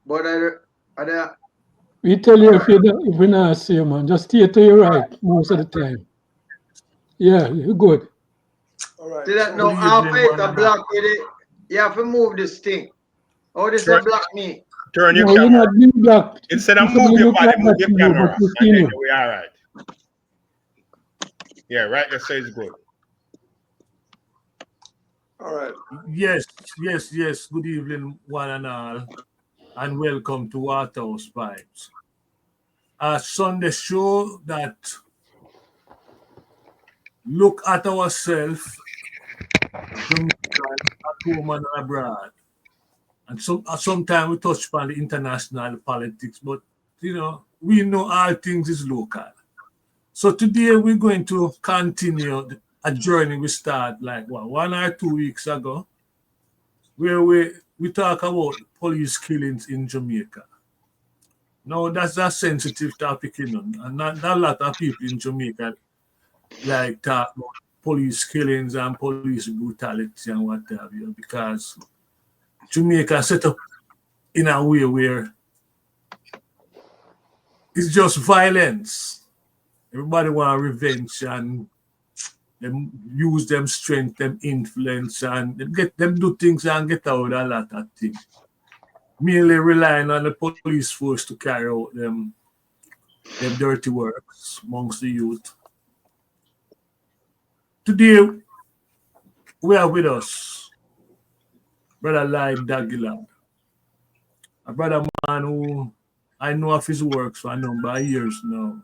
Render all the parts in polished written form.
But I We tell you if you don't, if we not see you, man, just stay to your right most of the time. Yeah, you're good. All right. see that So now Good evening, halfway one to and all. block with it. You have to move this thing. Oh, this a Turn, block me. turn your No, you're camera. not being blocked. Instead of It move may your look body, like move that your to you, but camera, we and see then you. we all right. Yeah, right. That says good. all right. Yes. Good evening, one and all, and welcome to Waterhouse Vibes. A Sunday show that look at ourselves, Jamaican, at home and abroad. And sometimes we touch upon the international politics, but we know all things is local. So today we're going to continue a journey we start like 1 or 2 weeks ago, where we talk about police killings in Jamaica. Now that's a sensitive topic, and not a lot of people in Jamaica like talk about police killings and police brutality and what have you, because Jamaica set up in a way where it's just violence. Everybody want revenge and them use them strength, them influence, and them do things and get out a lot of things. Mainly relying on the police force to carry out them dirty works amongst the youth. Today we are with us, brother Lloyd Agulair, a brother man who I know of his works for a number of years now,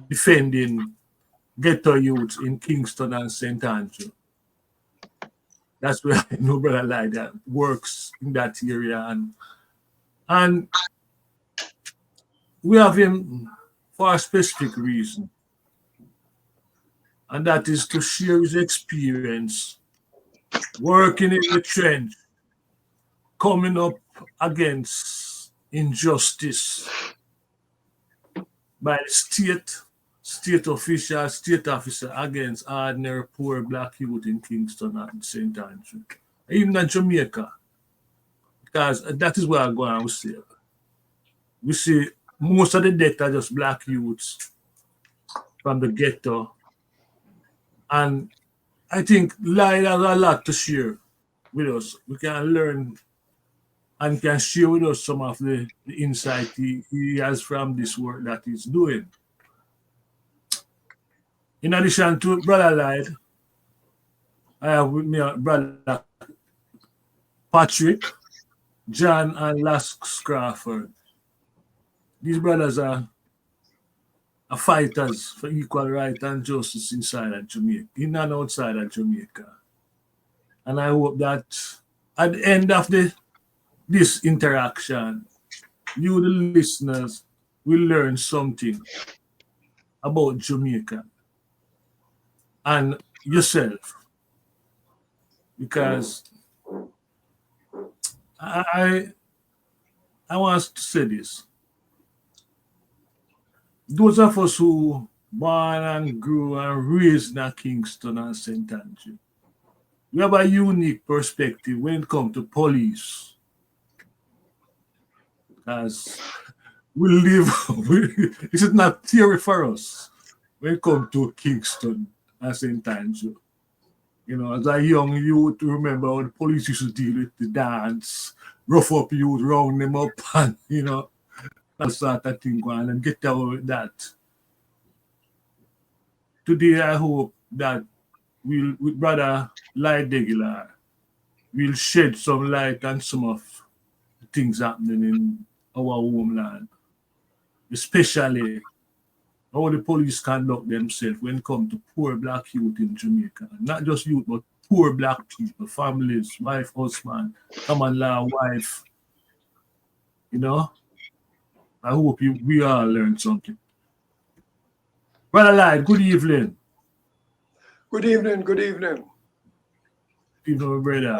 defending ghetto youths in Kingston and St. Andrew. That's where I know brother Lloyd that works in that area, and we have him for a specific reason, and that is to share his experience working in the trench, coming up against injustice by the state official, state officer against ordinary poor black youth in Kingston and St. Andrew, even in Jamaica, because that is where I go and we see. We see most of the death are just black youths from the ghetto, and I think Lloyd has a lot to share with us. We can learn and can share with us some of the insight he has from this work that he's doing. In addition to Brother Lloyd, I have with me Brother Patrick, John, and Las Crawford. These brothers are fighters for equal right and justice inside of Jamaica, in and outside of Jamaica. And I hope that at the end of this interaction, you, the listeners, will learn something about Jamaica and yourself. Because I, I want to say this. Those of us who born and grew and raised in Kingston and St. Andrew, we have a unique perspective when it comes to police. Because we live, this is not theory for us when it comes to Kingston and St. Andrew. As a young youth, remember how the police used to deal with the dance, rough up youth, round them up, and, that sort of thing going and get out with that. Today, I hope that with Brother Lloyd Agulair, we'll shed some light on some of the things happening in our homeland, especially how the police conduct themselves when it comes to poor black youth in Jamaica. Not just youth, but poor black people, families, wife, husband, common law, wife. You know, I hope we all learn something. Brother Lloyd, good evening. Good evening. Good evening. Brother.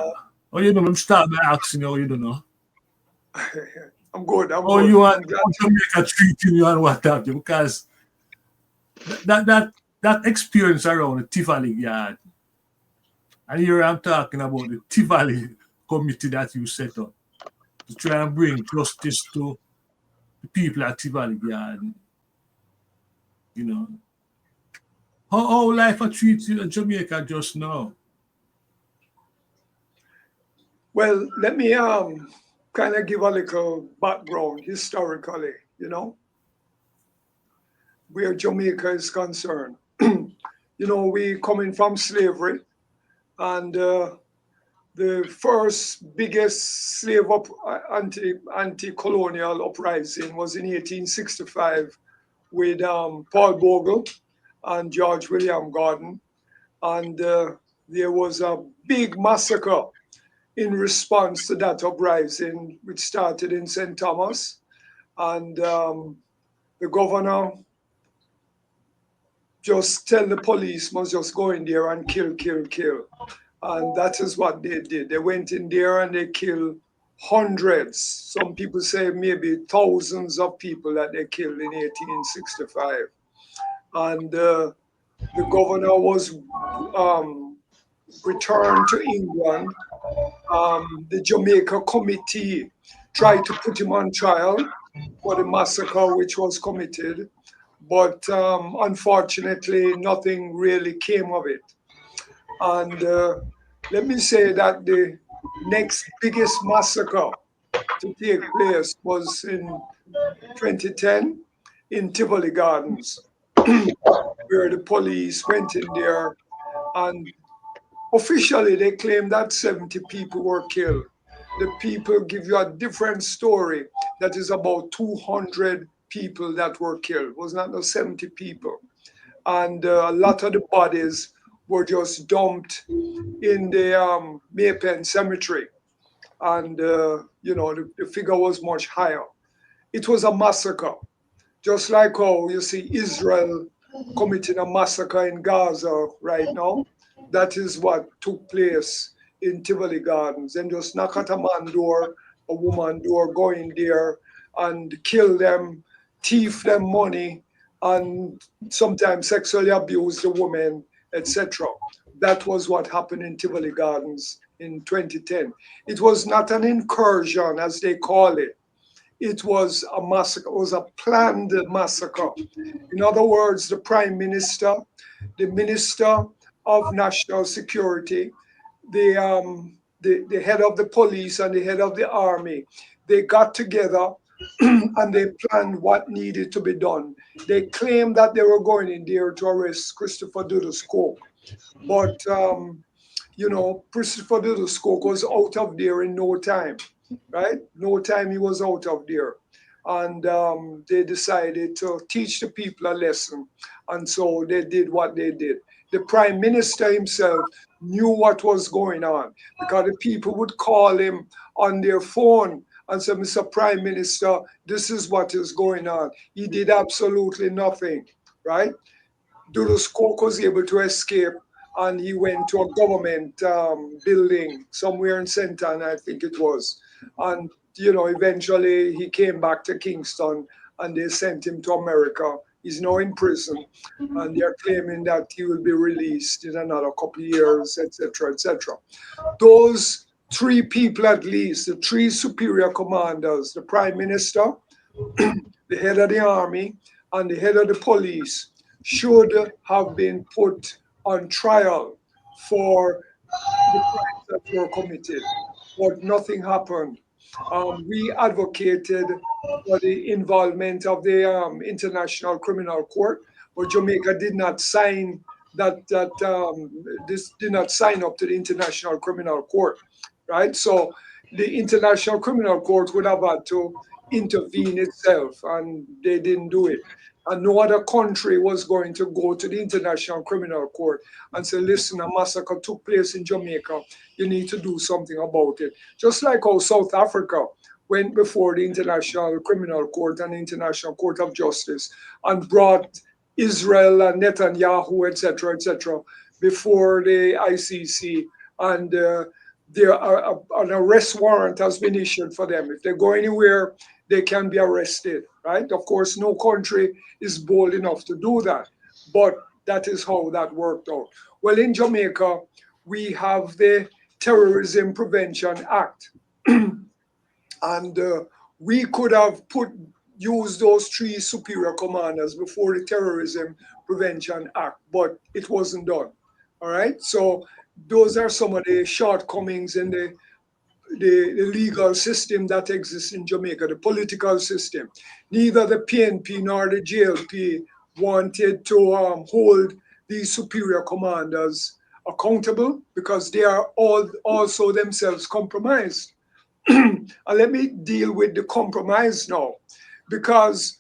Oh, I'm start by asking you how you don't know. I'm good. I'm Oh, good. you want I'm glad. Jamaica treating you and what have you, because that experience around the Tivoli yard, and here I'm talking about the Tivoli committee that you set up. to try and bring justice to the people at Tivoli Garden. You know, how life are treated in Jamaica just now? Well, let me kind of give a little background historically, you know, where Jamaica is concerned. You know, we coming from slavery, and the first biggest slave anti-colonial uprising was in 1865 with Paul Bogle and George William Gordon, and there was a big massacre in response to that uprising, which started in St. Thomas, and the governor just tell the police must just go in there and kill. And that is what they did. They went in there and they killed hundreds. Some people say maybe thousands of people that they killed in 1865. And the governor was returned to England. The Jamaica committee tried to put him on trial for the massacre which was committed, but unfortunately nothing really came of it. And let me say that the next biggest massacre to take place was in 2010 in Tivoli Gardens, where the police went in there and officially they claim that 70 people were killed. The people give you a different story that is about 200 people that were killed. It was not no 70 people. And a lot of the bodies were just dumped in the Maypen Cemetery. And, you know, the figure was much higher. It was a massacre, just like how you see Israel committing a massacre in Gaza right now. That is what took place in Tivoli Gardens. And just knock at a man door, a woman door, go in there and kill them, thief them money, and sometimes sexually abuse the woman, etc. That was what happened in Tivoli Gardens in 2010. It was not an incursion, as they call it. It was a massacre. It was a planned massacre. In other words, the Prime Minister, the Minister of National Security, the head of the police and the head of the army, they got together and they planned what needed to be done. They claimed that they were going in there to arrest Christopher Dudas-Coke. But, you know, Christopher Dudas-Coke was out of there in no time, right? No time he was out of there. And they decided to teach the people a lesson. And so they did what they did. The Prime Minister himself knew what was going on because the people would call him on their phone and say, Mr. Prime Minister, this is what is going on. He did absolutely nothing, right? Dudas-Coke was able to escape and he went to a government building somewhere in St. Ann, I think it was. And, you know, eventually he came back to Kingston and they sent him to America. He's now in prison and they're claiming that he will be released in another couple of years, etc., etc. Those three people at least, the three superior commanders, the Prime Minister, the head of the army, and the head of the police should have been put on trial for the crimes that were committed, but nothing happened. We advocated for the involvement of the International Criminal Court, but Jamaica did not sign this did not sign up to the International Criminal Court, right? So the International Criminal Court would have had to intervene itself, and they didn't do it. And no other country was going to go to the International Criminal Court and say, listen, a massacre took place in Jamaica. You need to do something about it. Just like how South Africa went before the International Criminal Court and the International Court of Justice and brought Israel and Netanyahu, etc., before the ICC. And an arrest warrant has been issued for them. If they go anywhere, they can be arrested, right? Of course, no country is bold enough to do that, but that is how that worked out. Well, in Jamaica, we have the Terrorism Prevention Act. And we could have used those 3 superior commanders before the Terrorism Prevention Act, but it wasn't done. All right. So those are some of the shortcomings in the legal system that exists in Jamaica, the political system. Neither the PNP nor the JLP wanted to hold these superior commanders accountable because they are all also themselves compromised. And let me deal with the compromise now, because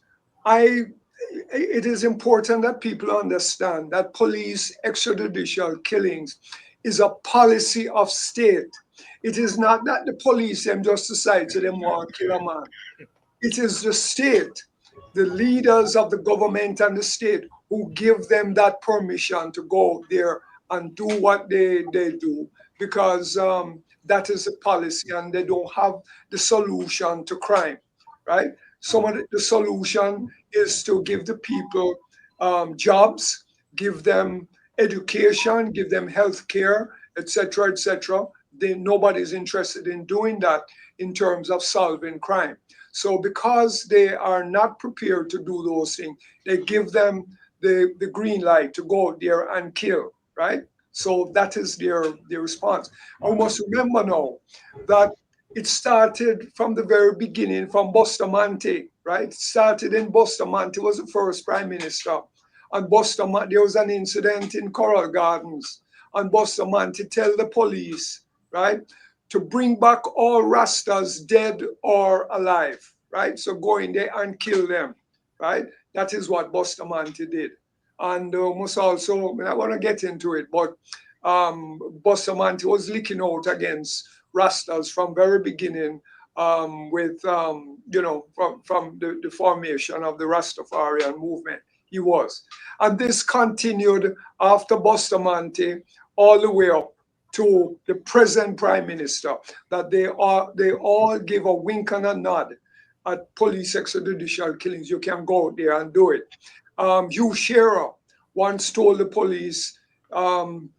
it is important that people understand that police extrajudicial killings is a policy of state. It is not that the police them just decide to them want to kill a man. It is the state, the leaders of the government and the state who give them that permission to go there and do what they do, because that is the policy and they don't have the solution to crime, right? Some of the solution is to give the people jobs, give them education, give them health care, etc., etc. Nobody's interested in doing that in terms of solving crime. So because they are not prepared to do those things, they give them the green light to go there and kill, right? So that is their response. And we must remember now that it started from the very beginning from Bustamante, right? It started in Bustamante, was the first prime minister. And Bustamante, there was an incident in Coral Gardens, and Bustamante tell the police, right, to bring back all Rastas, dead or alive, right? So go in there and kill them, right? That is what Bustamante did. And must also, I want to get into it, but Bustamante was leaking out against Rastas from very beginning, with, from the formation of the Rastafarian movement. He was. And this continued after Bustamante all the way up to the present prime minister, that they all give a wink and a nod at police extrajudicial killings. You can go there and do it. Hugh Shearer once told the police,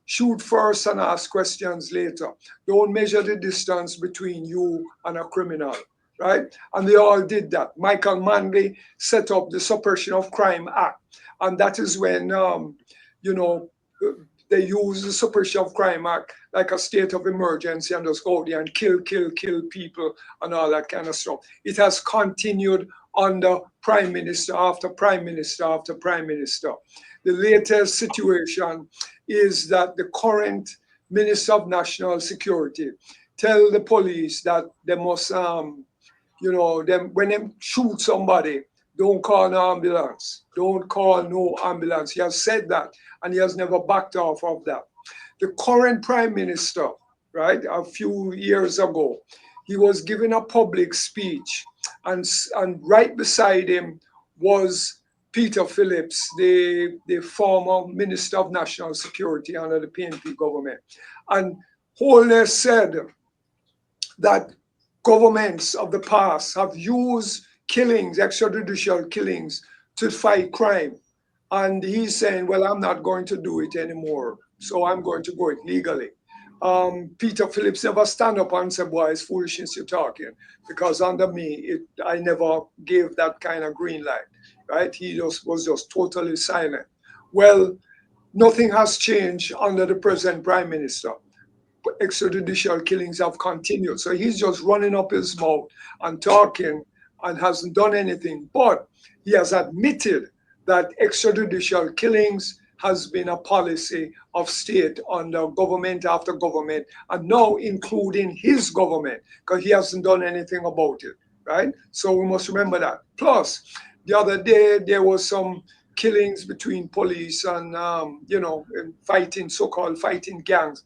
shoot first and ask questions later. Don't measure the distance between you and a criminal, right? And they all did that. Michael Manley set up the Suppression of Crime Act. And that is when, they use the Suppression of Crime Act like a state of emergency and just go there and kill people and all that kind of stuff. It has continued under prime minister after prime minister after prime minister. The latest situation is that the current Minister of National Security tell the police that they must, when they shoot somebody, don't call an ambulance. Don't call no ambulance. He has said that, and he has never backed off of that. The current prime minister, right, a few years ago, he was giving a public speech, and right beside him was Peter Phillips, the former Minister of National Security under the PNP government. And Holness said that governments of the past have used killings, extrajudicial killings, to fight crime. And he's saying, well, I'm not going to do it anymore, so I'm going to go it legally. Peter Phillips never stand up and say, boy, it's foolishness you're talking, because under me, I never gave that kind of green light, right? He was just totally silent. Well, nothing has changed under the present prime minister. Extrajudicial killings have continued. So he's just running up his mouth and talking and hasn't done anything. But he has admitted that extrajudicial killings has been a policy of state under government after government, and now including his government, because he hasn't done anything about it, right? So we must remember that. Plus, the other day, there was some killings between police and, fighting, so-called fighting gangs.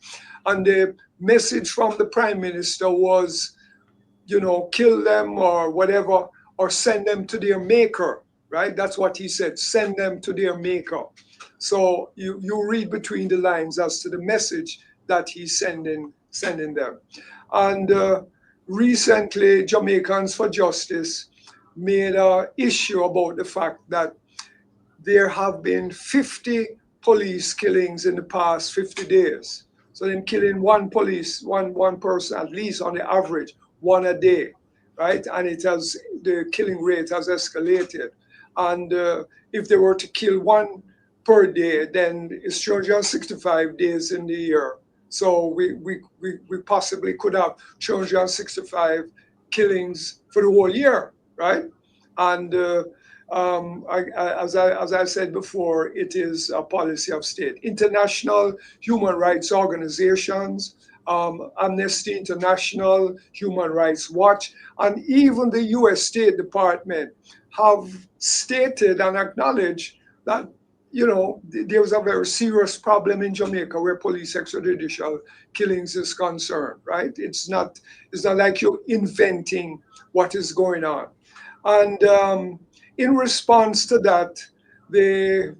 And the message from the prime minister was, kill them or whatever, or send them to their maker, right? That's what he said, send them to their maker. So you read between the lines as to the message that he's sending them. And recently, Jamaicans for Justice made an issue about the fact that there have been 50 police killings in the past 50 days. So then killing one person, at least on the average, one a day. right? And the killing rate has escalated. And if they were to kill one per day, then it's 365 days in the year. So we possibly could have 365 killings for the whole year, right? And as I said before, it is a policy of state. International human rights organizations, Amnesty International, Human Rights Watch, and even the US State Department have stated and acknowledged that, you know, there was a very serious problem in Jamaica where police extrajudicial killings is concerned, right? It's not like you're inventing what is going on. And in response to that, the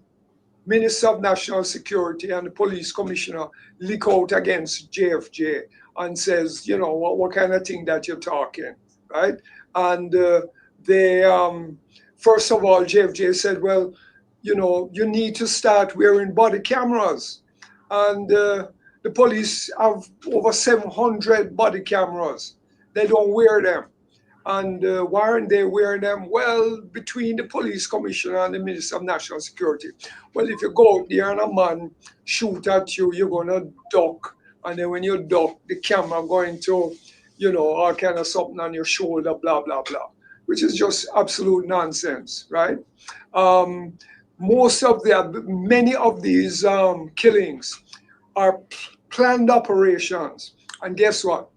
Minister of National Security and the police commissioner leak out against JFJ and says, you know, what kind of thing that you're talking, right? And they, first of all, JFJ said, well, you know, you need to start wearing body cameras. And the police have over 700 body cameras. They don't wear them. And why aren't they wearing them? Well, between the police commissioner and the Minister of National Security. Well, if you go out there and a man shoot at you, you're going to duck. And then when you duck, the camera going to, you know, all kind of something on your shoulder, blah, blah, blah, which is just absolute nonsense, right? Many of these killings are planned operations. And guess what?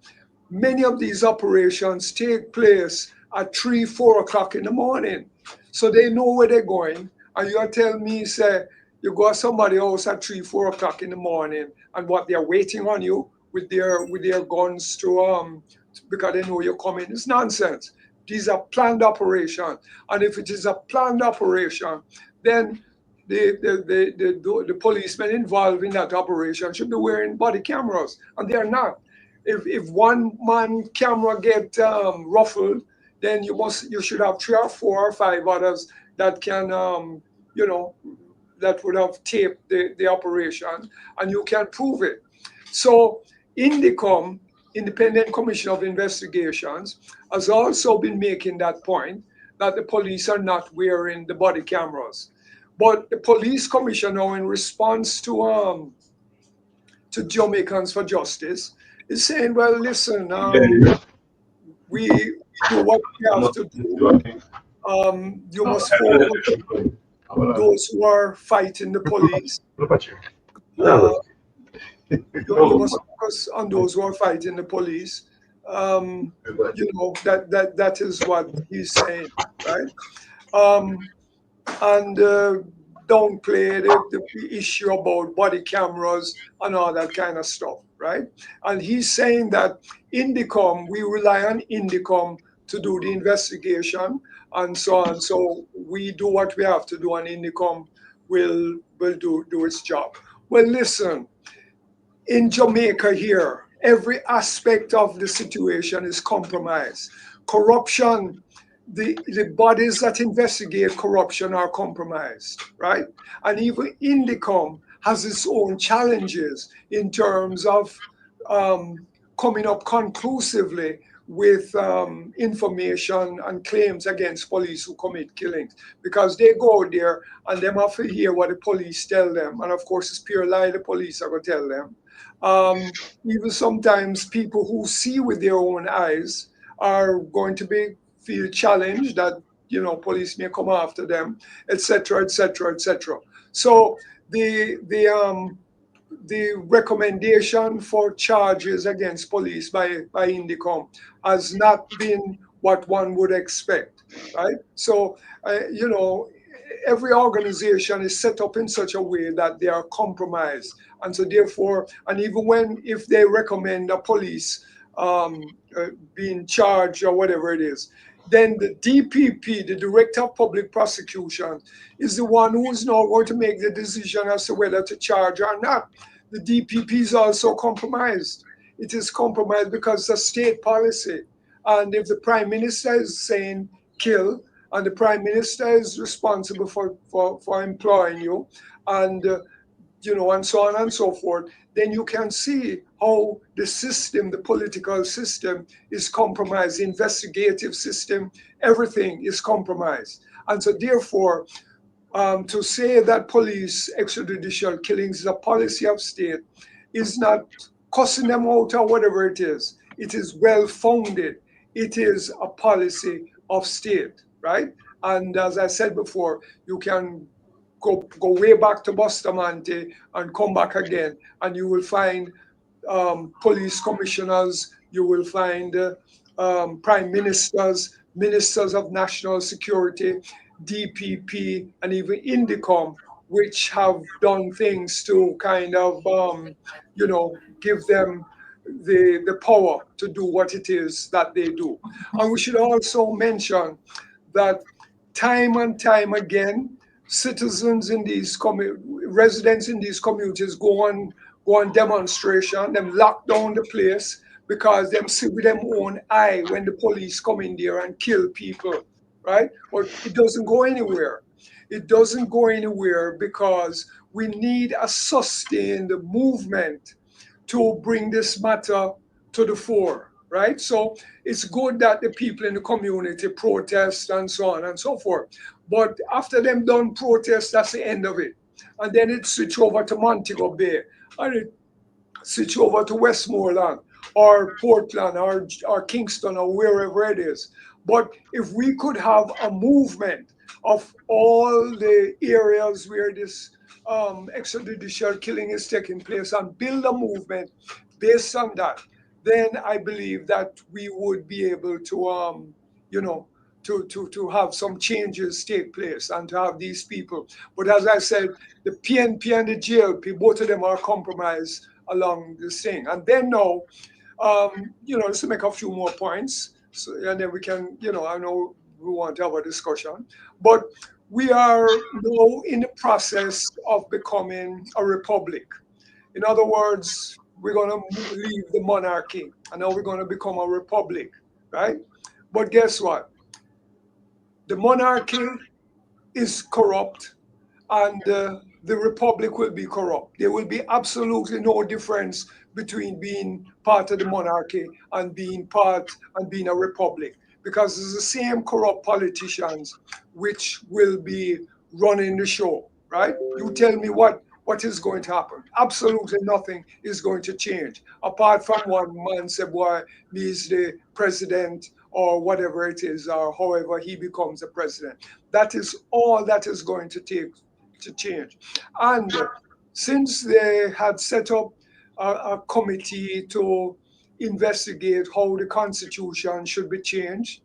Many of these operations take place at 3, 4 o'clock in the morning. So they know where they're going. And you're telling me, say, you go to somebody's house at 3, 4 o'clock in the morning, and what, they're waiting on you with their guns to because they know you're coming. It's nonsense. These are planned operations. And if it is a planned operation, then the policemen involved in that operation should be wearing body cameras, and they're not. If one man camera get ruffled, then you should have 3 or 4 or 5 others that can you know, that would have taped the operation, and you can prove it. So INDICOM, Independent Commission of Investigations, has also been making that point that the police are not wearing the body cameras. But the police commissioner, in response to Jamaicans for Justice, is saying, well, listen, we do what we have to do. You must focus those who are fighting the police. You must focus on those who are fighting the police. You know, that is what he's saying, right? And downplay the issue about body cameras and all that kind of stuff, right? And he's saying that INDICOM, we rely on INDICOM to do the investigation and so on. So we do what we have to do, and INDICOM will do its job. Well, listen, in Jamaica here, every aspect of the situation is compromised. Corruption, the bodies that investigate corruption are compromised, right? And even INDICOM has its own challenges in terms of coming up conclusively with information and claims against police who commit killings, because they go there and they have to hear what the police tell them. And of course, it's pure lie the police are going to tell them. Even sometimes people who see with their own eyes are going to feel challenged that, you know, police may come after them, etc., etc., etc. So the recommendation for charges against police by INDICOM has not been what one would expect, right? So you know, every organization is set up in such a way that they are compromised, and so therefore, and even if they recommend a police being charged or whatever it is, then the DPP, the Director of Public Prosecution, is the one who is now going to make the decision as to whether to charge or not. The DPP is also compromised. It is compromised because it's a state policy. And if the Prime Minister is saying kill, and the Prime Minister is responsible for employing you, and and so on and so forth, then you can see how the system, the political system, is compromised, the investigative system, everything is compromised. And so therefore, to say that police extrajudicial killings is a policy of state is not cussing them out or whatever it is. It is well founded. It is a policy of state, right? And as I said before, you can go way back to Bustamante and come back again, and you will find police commissioners, you will find prime ministers, ministers of national security, DPP, and even Indicom, which have done things to kind of, give them the power to do what it is that they do. And we should also mention that time and time again, citizens in these residents in these communities go on demonstration, them lock down the place because them see with them own eye when the police come in there and kill people, right? But it doesn't go anywhere. It doesn't go anywhere because we need a sustained movement to bring this matter to the fore, right? So it's good that the people in the community protest and so on and so forth. But after them done protest, that's the end of it. And then it switch over to Montego Bay, and it switch over to Westmoreland or Portland or Kingston or wherever it is. But if we could have a movement of all the areas where this extrajudicial killing is taking place and build a movement based on that, then I believe that we would be able to, to have some changes take place and to have these people. But as I said, the PNP and the GLP, both of them are compromised along this thing. And then now, just to make a few more points, so, and then we can, I know we want to have a discussion, but we are now in the process of becoming a republic. In other words, we're going to leave the monarchy and now we're going to become a republic, right? But guess what? The monarchy is corrupt and the republic will be corrupt. There will be absolutely no difference between being part of the monarchy and being a republic, because it's the same corrupt politicians which will be running the show, right? You tell me what is going to happen. Absolutely nothing is going to change, apart from one man say, boy, he is the president or whatever it is, or however he becomes the president. That is all that is going to take to change. And since they had set up a committee to investigate how the constitution should be changed,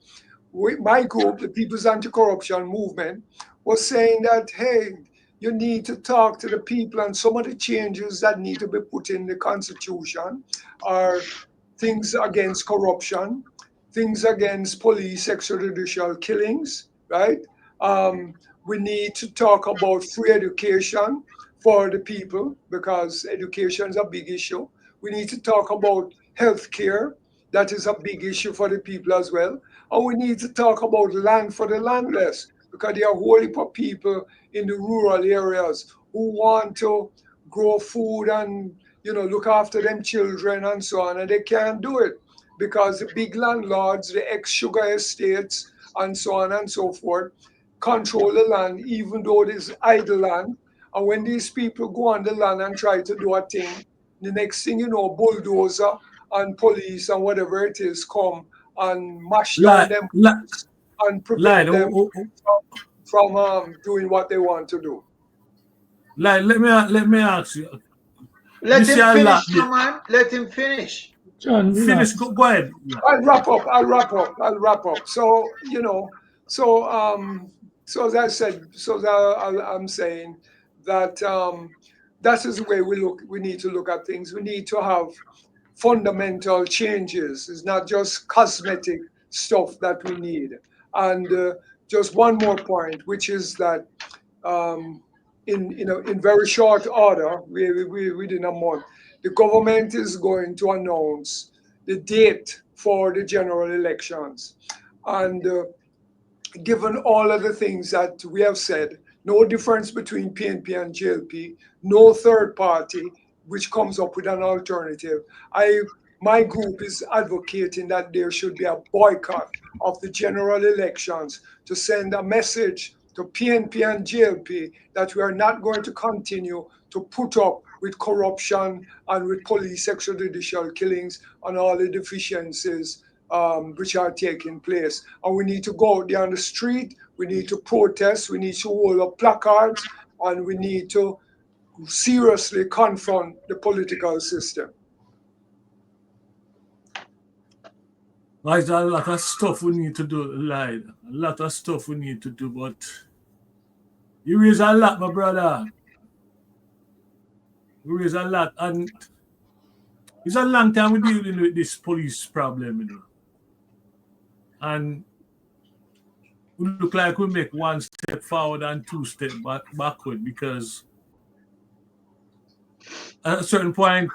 my group, the People's Anti-Corruption Movement, was saying that, hey, you need to talk to the people, and some of the changes that need to be put in the constitution are things against corruption, things against police extrajudicial killings, right? We need to talk about free education for the people, because education is a big issue. We need to talk about healthcare. That is a big issue for the people as well. And we need to talk about land for the landless, because there are a whole heap of people in the rural areas who want to grow food and look after them children and so on, and they can't do it because the big landlords, the ex-sugar estates, and so on and so forth, control the land, even though it is idle land. And when these people go on the land and try to do a thing, the next thing you know, bulldozer and police and whatever it is come and mash down them and prevent them from doing what they want to do. Let me ask you. Let him finish, man. Let him finish. John, Finish. Go ahead. Yeah. I'll wrap up. So so as I said, I'm saying that that is the way we need to look at things. We need to have fundamental changes. It's not just cosmetic stuff that we need. And just one more point, which is that in very short order, within a month, the government is going to announce the date for the general elections. And given all of the things that we have said, No difference between PNP and JLP, no third party which comes up with an alternative. My group is advocating that there should be a boycott of the general elections to send a message to PNP and JLP that we are not going to continue to put up with corruption and with police extrajudicial killings and all the deficiencies which are taking place. And we need to go out there on the street, we need to protest, we need to hold up placards, and we need to seriously confront the political system. There's a lot of stuff we need to do, Lloyd. A lot of stuff we need to do, but you raise a lot, my brother. You raise a lot, and it's a long time we're dealing with this police problem, you know. And we look like we make one step forward and two steps backward, because at a certain point,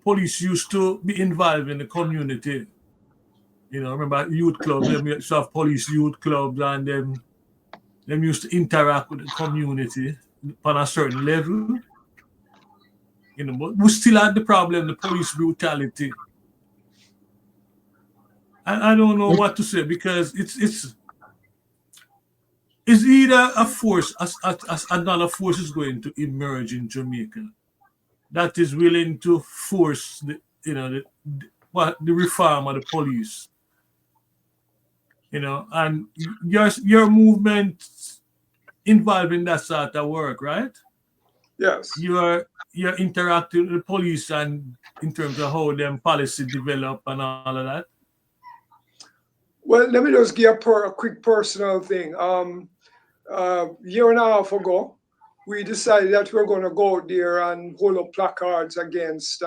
police used to be involved in the community. You know, remember youth clubs, them used to have police youth clubs, and them used to interact with the community on a certain level. You know, but we still had the problem, the police brutality. And I don't know what to say, because it's either a force, as another force is going to emerge in Jamaica that is willing to force the reform of the police. You know, and your movement involved in that sort of work, right? Yes. You're interacting with the police and in terms of how them policy develop and all of that. Well, let me just give a quick personal thing. A year and a half ago, we decided that we're going to go out there and hold up placards against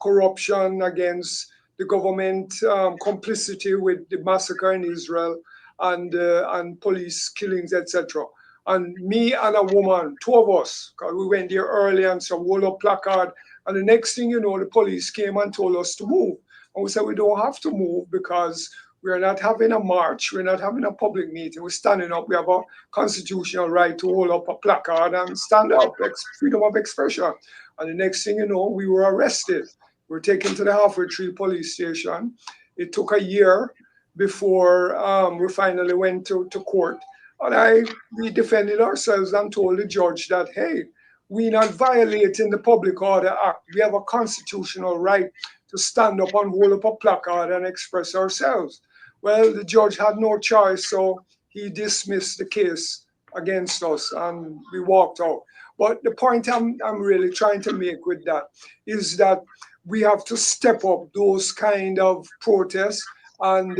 corruption, against the government complicity with the massacre in Israel and police killings, etc. And me and a woman, two of us, because we went there early and so hold up placard. And the next thing you know, the police came and told us to move. And we said we don't have to move because we're not having a march, we're not having a public meeting, we're standing up, we have a constitutional right to hold up a placard and stand up, freedom of expression. And the next thing you know, we were arrested. We were taken to the Halfway Tree police station. It took a year before we finally went to court. And we defended ourselves and told the judge that, hey, we're not violating the Public Order Act. We have a constitutional right to stand up and hold up a placard and express ourselves. Well, the judge had no choice, so he dismissed the case against us and we walked out. But the point I'm really trying to make with that is that we have to step up those kind of protests, and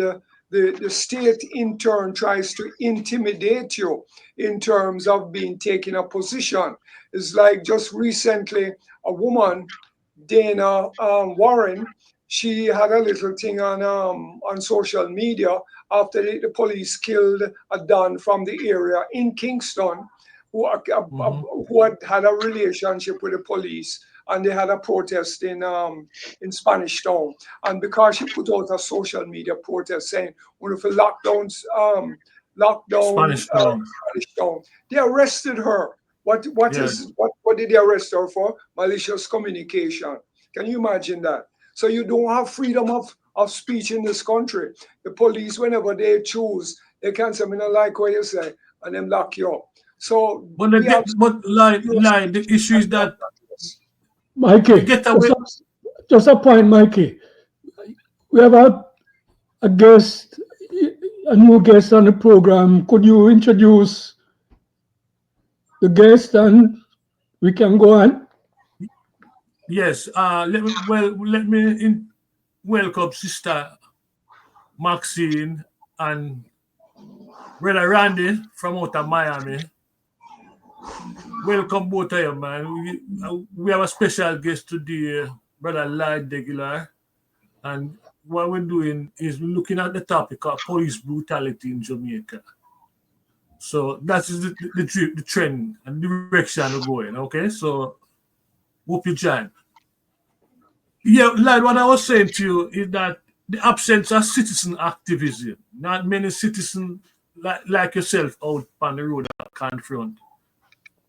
the state in turn tries to intimidate you in terms of being taking a position. It's like just recently, a woman, Dana Warren, she had a little thing on social media after the police killed a Don from the area in Kingston who had a relationship with the police, and they had a protest in Spanish Town. And because she put out a social media protest saying, one of the lockdowns, Spanish Town, they arrested her. What did they arrest her for? Malicious communication. Can you imagine that? So you don't have freedom of speech in this country. The police, whenever they choose, they can say, I don't like what you say, and then lock you up. So, but the issue is that Mikey, just a point, Mikey. We have a guest, a new guest on the program. Could you introduce the guest and we can go on? Yes. Let me welcome Sister Maxine and Brother Randy from out of Miami. Welcome both of you, man. We have a special guest today, Brother Lloyd Agulair, and what we're doing is we're looking at the topic of police brutality in Jamaica. So that is the trend and direction we're going. Okay, so hope you join. Yeah, like what I was saying to you is that the absence of citizen activism, not many citizens like yourself out on the road that confront.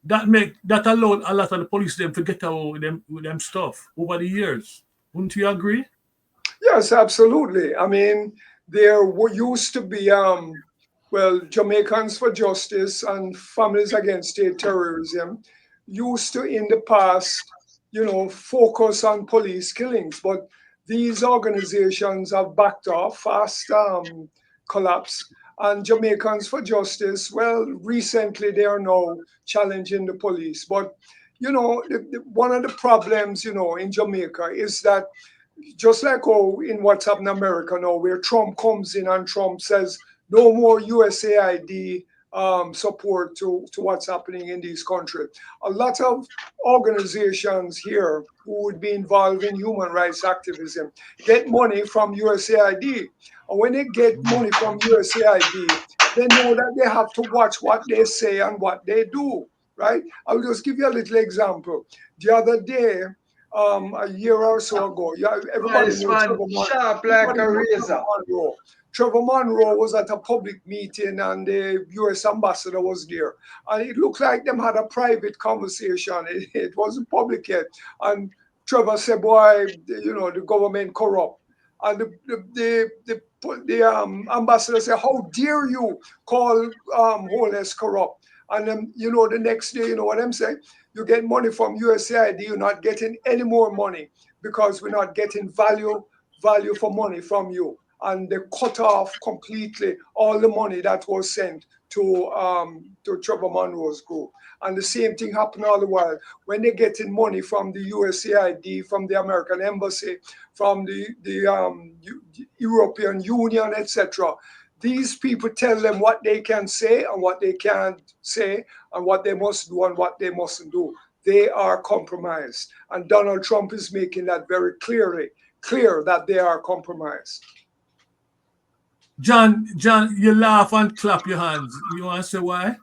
That allowed a lot of the police them to get away with them stuff over the years. Wouldn't you agree? Yes, absolutely. I mean, used to be, well, Jamaicans for Justice and Families Against State Terrorism used to, in the past, focus on police killings, but these organizations have backed off, fast collapse. And Jamaicans for Justice, well, recently they are now challenging the police. But, one of the problems, in Jamaica is that just like in what's happening in America now, where Trump comes in and Trump says no more USAID support to what's happening in these countries. A lot of organizations here who would be involved in human rights activism get money from USAID. And when they get money from USAID, they know that they have to watch what they say and what they do, right? I'll just give you a little example. The other day, a year or so ago, everybody This knows man sharp like a razor. Trevor Monroe was at a public meeting and the US ambassador was there. And it looked like them had a private conversation. It wasn't public yet. And Trevor said, boy, the government corrupt. And the ambassador said, how dare you call Holness corrupt? And then, the next day, you know what I'm saying? You get money from USAID, you're not getting any more money because we're not getting value for money from you. And they cut off completely all the money that was sent to Trevor Monroe's group. And the same thing happened all the while. When they're getting money from the USAID, from the American Embassy, from the European Union, etc., these people tell them what they can say and what they can't say and what they must do and what they mustn't do. They are compromised. And Donald Trump is making that very clear that they are compromised. John, you laugh and clap your hands. You want to say why?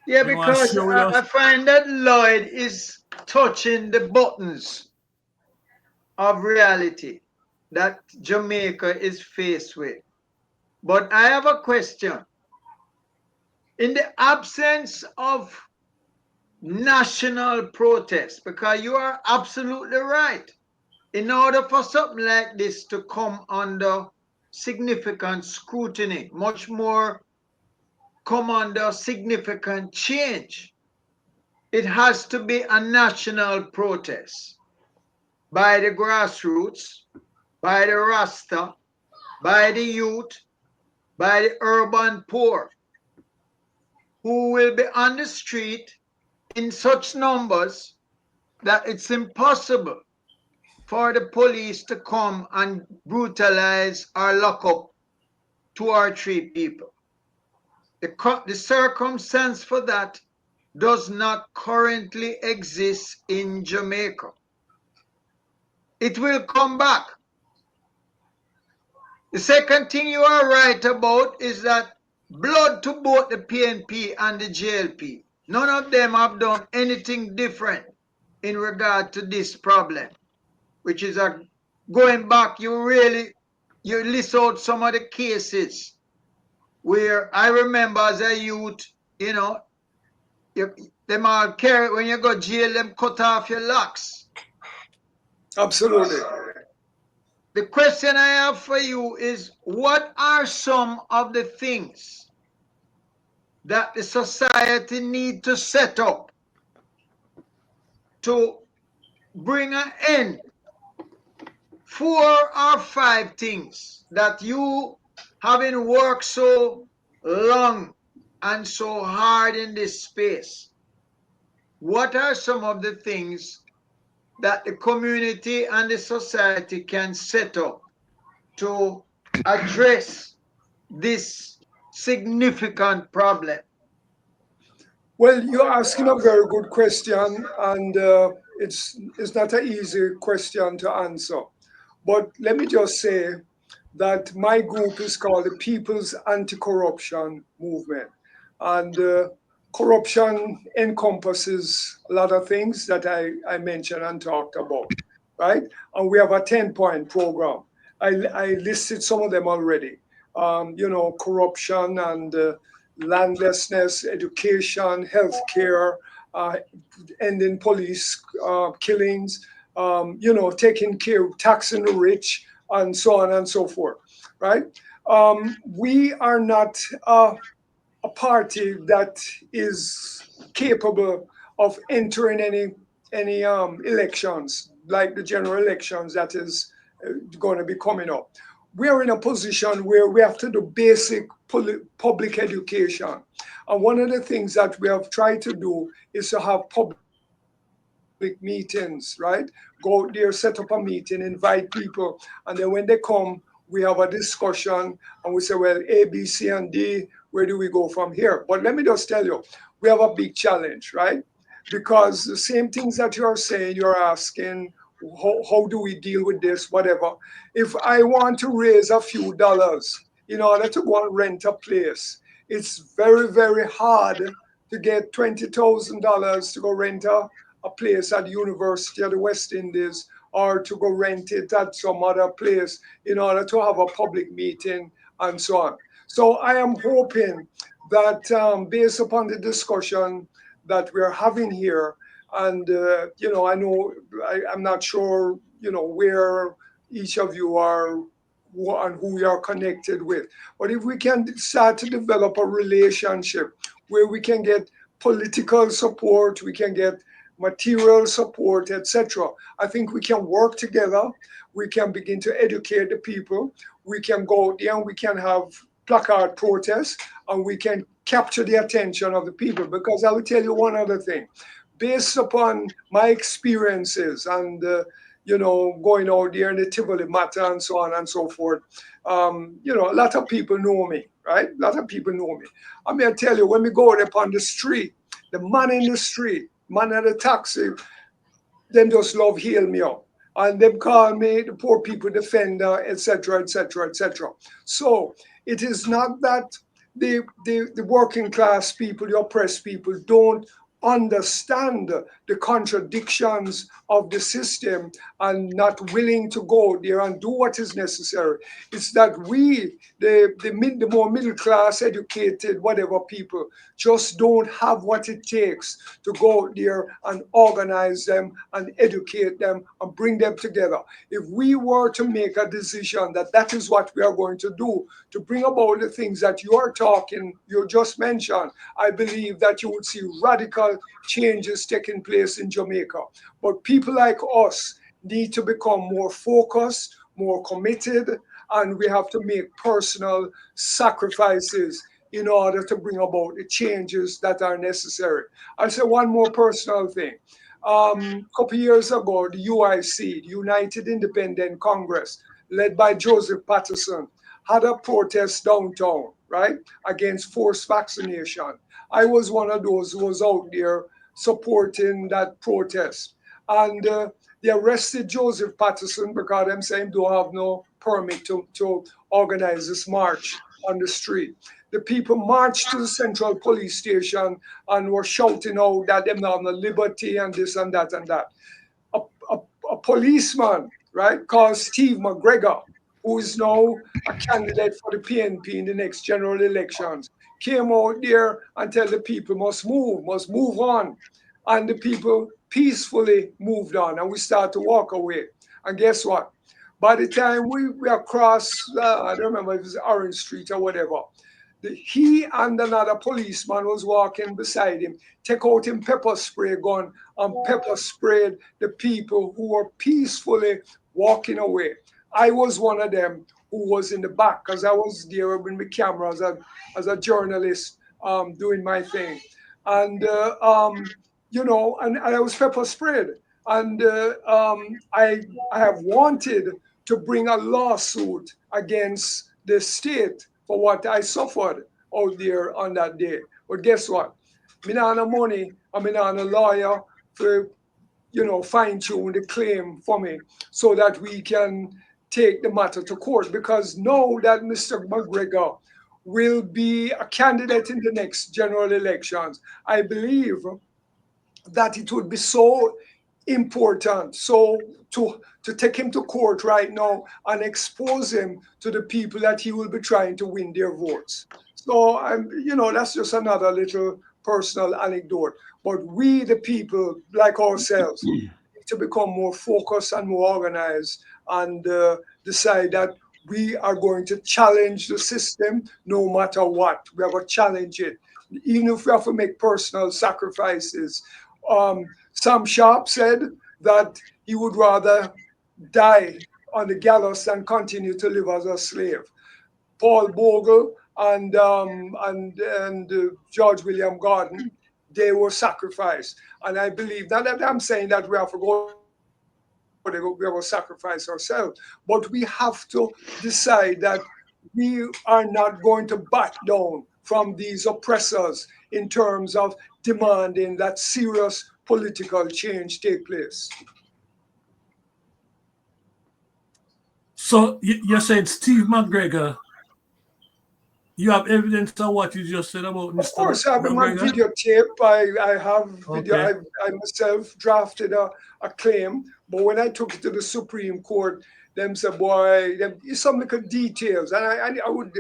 Yeah, because I find that Lloyd is touching the buttons of reality that Jamaica is faced with. But I have a question. In the absence of national protest, because you are absolutely right, in order for something like this to come under significant scrutiny, much more come under significant change, it has to be a national protest by the grassroots, by the Rasta, by the youth, by the urban poor, who will be on the street in such numbers that it's impossible for the police to come and brutalize or lock up 2 or 3 people. The circumstance for that does not currently exist in Jamaica. It will come back. The second thing you are right about is that blood to both the PNP and the JLP. None of them have done anything different in regard to this problem, which is going back, you list out some of the cases where I remember as a youth, them all carry, when you go to jail, them cut off your locks. Absolutely. The question I have for you is, what are some of the things that the society need to set up to bring an end? 4 or 5 things that you, having worked so long and so hard in this space, what are some of the things that the community and the society can set up to address this significant problem? Well, you're asking a very good question, and it's not an easy question to answer. But let me just say that my group is called the People's Anti-Corruption Movement. And corruption encompasses a lot of things that I mentioned and talked about, right? And we have a 10-point program. I listed some of them already. corruption and landlessness, education, healthcare, ending police killings, taking care of taxing the rich, and so on and so forth, right? We are not a party that is capable of entering any elections like the general elections that is going to be coming up. We are in a position where we have to do basic public education. And one of the things that we have tried to do is to have public meetings, right? Go out there, set up a meeting, invite people, and then when they come, we have a discussion and we say, well, A, B, C, and D, where do we go from here? But let me just tell you, we have a big challenge, right? Because the same things that you're saying, you're asking, how do we deal with this, whatever. If I want to raise a few dollars in order to go and rent a place, it's very, very hard to get $20,000 to go rent a place at the University of the West Indies or to go rent it at some other place in order to have a public meeting and so on. So I am hoping that based upon the discussion that we're having here, and I know I'm not sure, where each of you are and who you are connected with, but if we can start to develop a relationship where we can get political support, we can get material support, etc. I think we can work together. We can begin to educate the people. We can go out there and we can have placard protests and we can capture the attention of the people. Because I will tell you one other thing. Based upon my experiences and going out there in the Tivoli matter and so on and so forth, a lot of people know me, right? A lot of people know me. I'm going to tell you, when we go out upon the street, the man in the street, man at the taxi, them just love hail me up. And them call me the poor people defender, etc., etc., etc. So it is not that the working class people, the oppressed people, don't understand the contradictions of the system and not willing to go there and do what is necessary. It's that we, the more middle class, educated, whatever people, just don't have what it takes to go there and organize them and educate them and bring them together. If we were to make a decision that that is what we are going to do to bring about the things that you just mentioned, I believe that you would see radical changes taking place in Jamaica. But people like us need to become more focused, more committed, and we have to make personal sacrifices in order to bring about the changes that are necessary. I'll say one more personal thing. A couple years ago, the UIC, the United Independent Congress, led by Joseph Patterson, had a protest downtown, right, against forced vaccination. I was one of those who was out there supporting that protest. And they arrested Joseph Patterson because them saying don't have no permit to organize this march on the street. The people marched to the Central Police Station and were shouting out that them not have no liberty and this and that and that. A policeman, right, called Steve McGregor, who is now a candidate for the PNP in the next general elections, came out there and tell the people must move on. And the people peacefully moved on and we start to walk away. And guess what? By the time we across, I don't remember if it was Orange Street or whatever, he and another policeman was walking beside him, take out him pepper spray gun and pepper sprayed the people who were peacefully walking away. I was one of them who was in the back because I was there with my camera as a journalist doing my thing. And, and I was pepper sprayed. And I have wanted to bring a lawsuit against the state for what I suffered out there on that day. But guess what? Me not no money, and me not no lawyer for, fine tune the claim for me so that we can take the matter to court. Because now that Mr. McGregor will be a candidate in the next general elections, I believe that it would be so important to to take him to court right now and expose him to the people that he will be trying to win their votes. So, that's just another little personal anecdote. But we, the people, like ourselves, need to become more focused and more organized and decide that we are going to challenge the system no matter what. We have to challenge it, even if we have to make personal sacrifices. Sam Sharp said that he would rather die on the gallows than continue to live as a slave. Paul Bogle and George William Gordon, they were sacrificed. And I believe that I'm saying that we have to go, we have to sacrifice ourselves, but we have to decide that we are not going to back down from these oppressors in terms of demanding that serious political change take place. So you said Steve McGregor. You have evidence of what you just said about Mr. Of course, I have him on McGregor? videotape. I have video. Okay. I myself drafted a claim, but when I took it to the Supreme Court, them said, "Boy, some little details," and I would,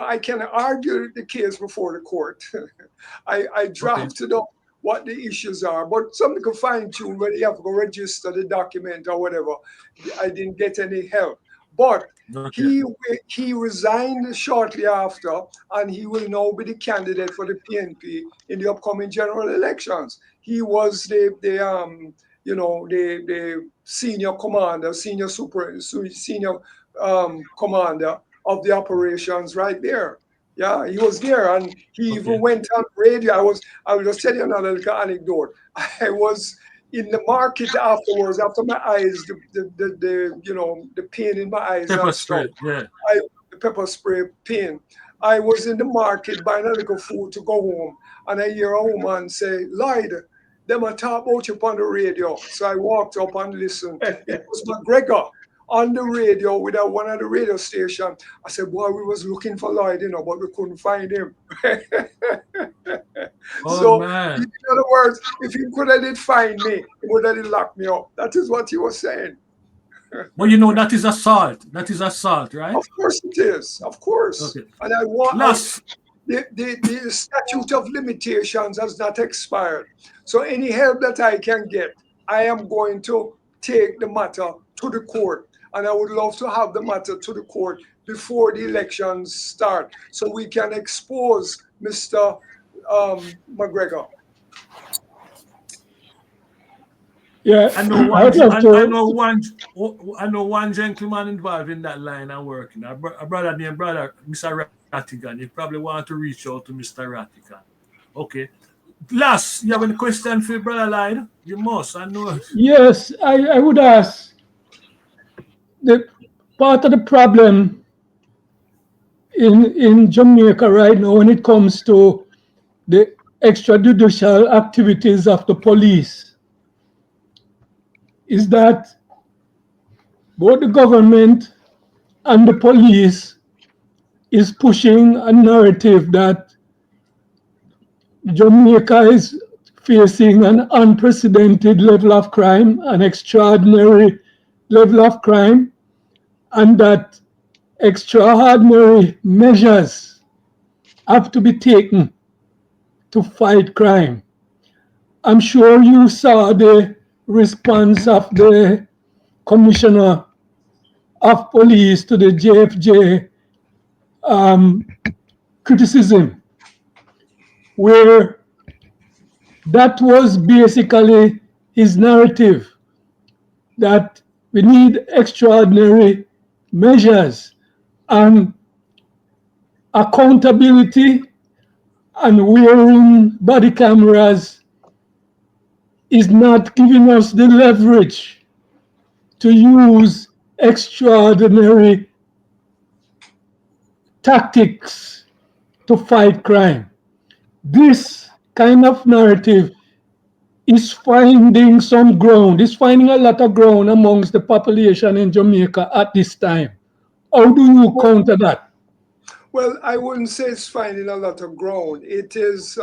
I can argue the case before the court. I drafted up what the issues are, but some little fine tune where you have to go register the document or whatever. I didn't get any help, but. Okay. He resigned shortly after, and he will now be the candidate for the PNP in the upcoming general elections. He was the senior commander, senior commander of the operations right there. Yeah, he was there, and he even went on radio. I will just tell you another little anecdote. I was in the market afterwards, after my eyes, the pain in my eyes Pepper and spray, stuff. yeah. The pepper spray pain. I was in the market buying a little food to go home, and I hear a woman say, "Lloyd, them a talk about you on the radio." So I walked up and listened. It was McGregor on the radio with one of the radio station. I said, "Boy, we was looking for Lloyd, but we couldn't find him." Oh, So, man. in other words, if he could have did find me, he would have locked me up. That is what he was saying. Well, that is assault. That is assault, right? Of course it is. Of course. Okay. And I want Last. the statute of limitations has not expired. So any help that I can get, I am going to take the matter to the court. And I would love to have the matter to the court before the elections start, so we can expose Mr. McGregor. Yeah, I know I'd love to. I know one gentleman involved in that line of working. A brother named Mr. Rattigan. You probably want to reach out to Mr. Rattigan. Okay. Last, you have any question for Brother Lloyd? You must, I know. Yes, I would ask. The part of the problem in Jamaica right now when it comes to the extrajudicial activities of the police is that both the government and the police is pushing a narrative that Jamaica is facing an unprecedented level of crime, an extraordinary level of crime, and that extraordinary measures have to be taken to fight crime. I'm sure you saw the response of the Commissioner of Police to the JFJ criticism, where that was basically his narrative, that we need extraordinary measures and accountability, and wearing body cameras is not giving us the leverage to use extraordinary tactics to fight crime. This kind of narrative is finding some ground, is finding a lot of ground amongst the population in Jamaica at this time. How do you counter that? Well, I wouldn't say it's finding a lot of ground. It is,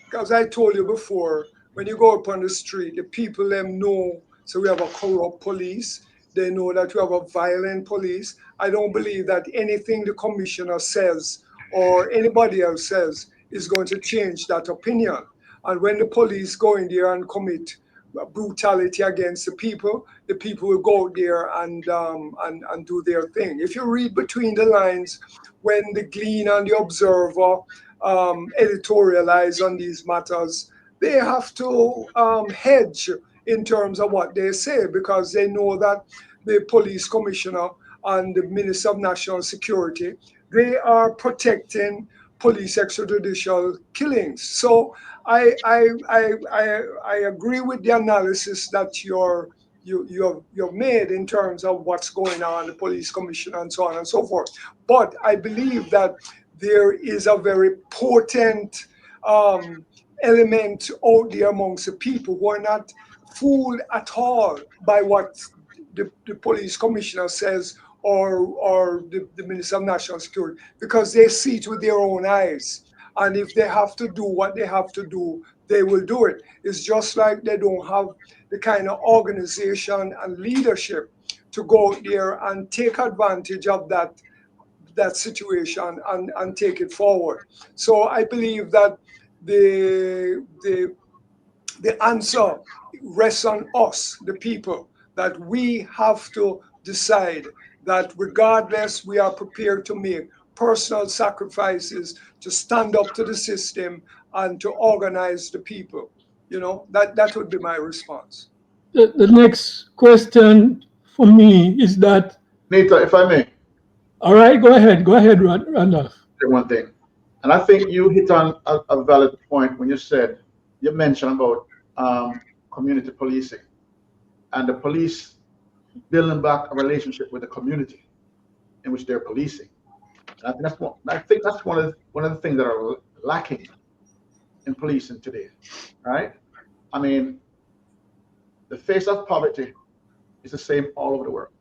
because I told you before, when you go up on the street, the people them know, so we have a corrupt police. They know that we have a violent police. I don't believe that anything the commissioner says or anybody else says is going to change that opinion. And when the police go in there and commit brutality against the people will go out there and do their thing. If you read between the lines, when the Glean and the Observer editorialize on these matters, they have to hedge in terms of what they say, because they know that the police commissioner and the Minister of National Security, they are protecting police extrajudicial killings. So I agree with the analysis that you've made in terms of what's going on, the police commissioner and so on and so forth. But I believe that there is a very potent element out there amongst the people who are not fooled at all by what the police commissioner says or the Minister of National Security, because they see it with their own eyes. And if they have to do what they have to do, they will do it. It's just like they don't have the kind of organization and leadership to go out there and take advantage of that situation and take it forward. So I believe that the answer rests on us, the people, that we have to decide that regardless, we are prepared to make personal sacrifices to stand up to the system and to organize the people. That would be my response. The next question for me is that, Nita, if I may, all right, go ahead, Randolph. say one thing. And I think you hit on a valid point when you mentioned about community policing and the police building back a relationship with the community in which they're policing. And I think that's one of the things that are lacking in policing today, right? I mean, the face of poverty is the same all over the world.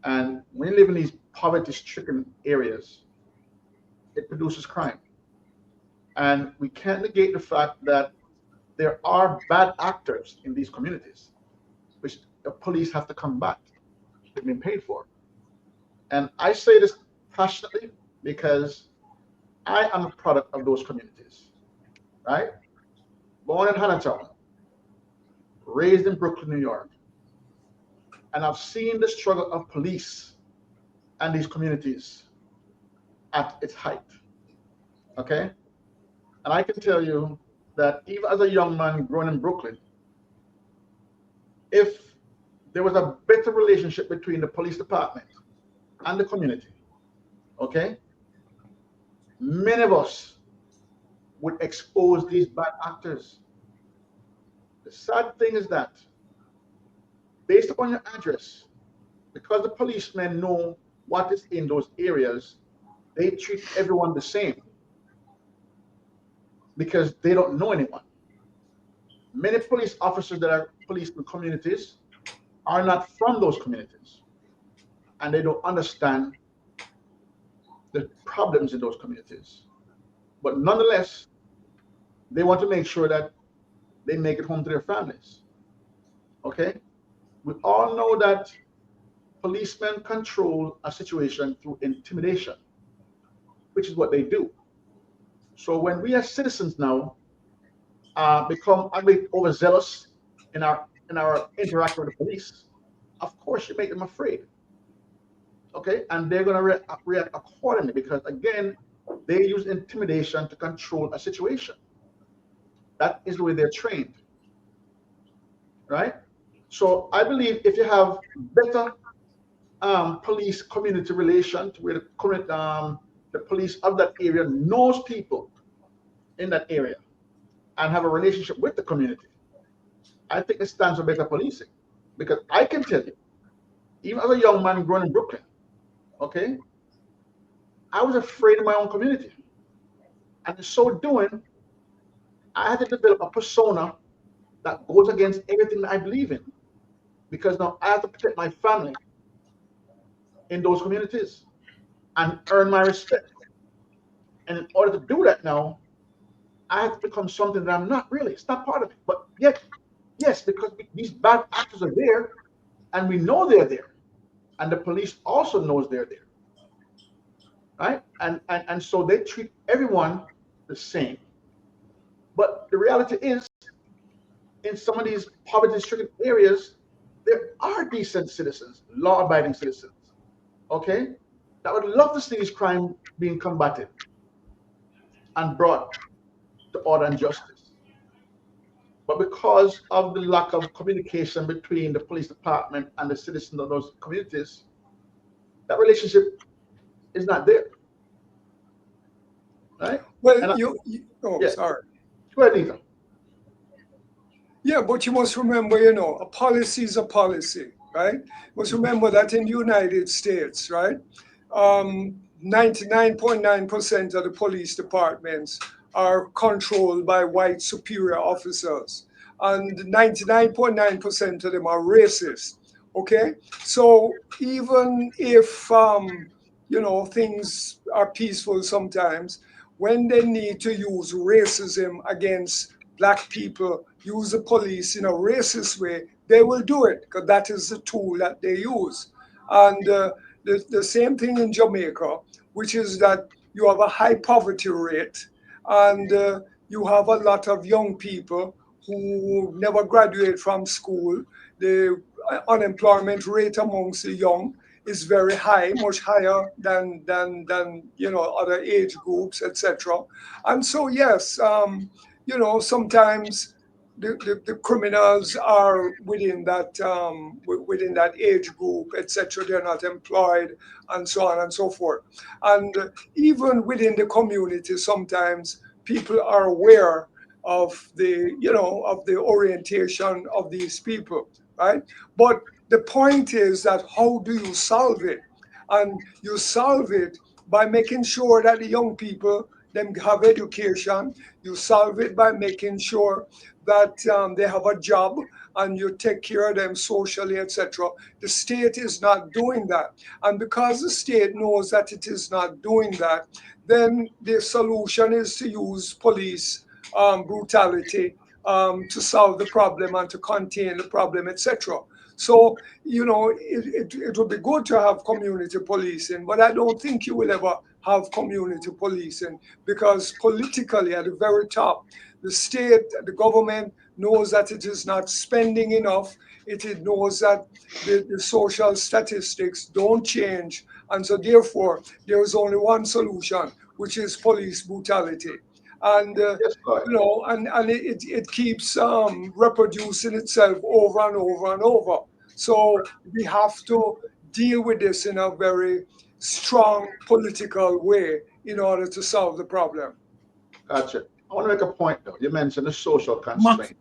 And when you live in these poverty-stricken areas, it produces crime. And we can't negate the fact that there are bad actors in these communities, which the police have to combat. They've been paid for. And I say this passionately because I am a product of those communities, right? Born in Hannatown, raised in Brooklyn, New York. And I've seen the struggle of police and these communities at its height, okay? And I can tell you that even as a young man growing in Brooklyn, if there was a better relationship between the police department and the community, okay, many of us would expose these bad actors. The sad thing is that based upon your address, because the policemen know what is in those areas, they treat everyone the same because they don't know anyone. Many police officers that are policing communities are not from those communities, and they don't understand the problems in those communities. But nonetheless, they want to make sure that they make it home to their families. Okay? We all know that policemen control a situation through intimidation, which is what they do. So when we as citizens now become a bit overzealous in our interaction with the police, of course you make them afraid. Okay, and they're going to react accordingly because again, they use intimidation to control a situation. That is the way they're trained, right? So I believe if you have better police community relations where the police of that area knows people in that area and have a relationship with the community, I think it stands for better policing. Because I can tell you, even as a young man growing in Brooklyn, okay, I was afraid of my own community. And in so doing, I had to develop a persona that goes against everything that I believe in. Because now I have to protect my family in those communities and earn my respect. And in order to do that now, I have to become something that I'm not really. It's not part of it. But yet, yes, because these bad actors are there, And we know they're there. And the police also knows they're there. Right? And so they treat everyone the same. But the reality is, in some of these poverty-stricken areas, there are decent citizens, law-abiding citizens, okay, that would love to see this crime being combated and brought to order and justice. But because of the lack of communication between the police department and the citizens of those communities, that relationship is not there. Right? Well, yeah. sorry. Go ahead, Nita. Yeah, but you must remember, a policy is a policy, right? You must remember that in the United States, right? 99.9% of the police departments are controlled by white superior officers, and 99.9% of them are racist. Okay, so even if things are peaceful sometimes, when they need to use racism against Black people, use the police in a racist way, they will do it because that is the tool that they use. And the same thing in Jamaica, which is that you have a high poverty rate, and you have a lot of young people who never graduate from school. The unemployment rate amongst the young is very high, much higher than other age groups, etc. And so yes, sometimes the criminals are within that age group, etc. They're not employed, and so on and so forth. And even within the community, sometimes people are aware of the orientation of these people, right? But the point is that how do you solve it? And you solve it by making sure that the young people them have education. You solve it by making sure that they have a job and you take care of them socially, etc. The state is not doing that. And because the state knows that it is not doing that, then the solution is to use police brutality to solve the problem and to contain the problem, etc. So, it would be good to have community policing, but I don't think you will ever have community policing because politically at the very top, the state, the government knows that it is not spending enough. It knows that the social statistics don't change. And so therefore, there is only one solution, which is police brutality. And, and it keeps reproducing itself over and over and over. So we have to deal with this in a very strong political way in order to solve the problem. Gotcha. I want to make a point though. You mentioned the social constraints,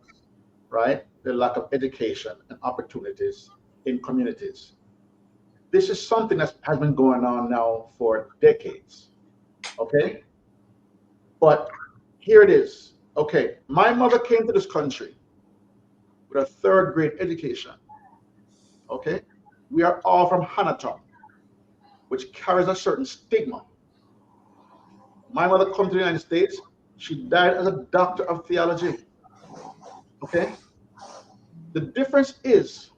right? The lack of education and opportunities in communities. This is something that has been going on now for decades. Okay? But here it is. Okay, my mother came to this country with a 3rd grade education. Okay? We are all from Hanaton, which carries a certain stigma. My mother came to the United States. She died as a doctor of theology. Okay? The difference is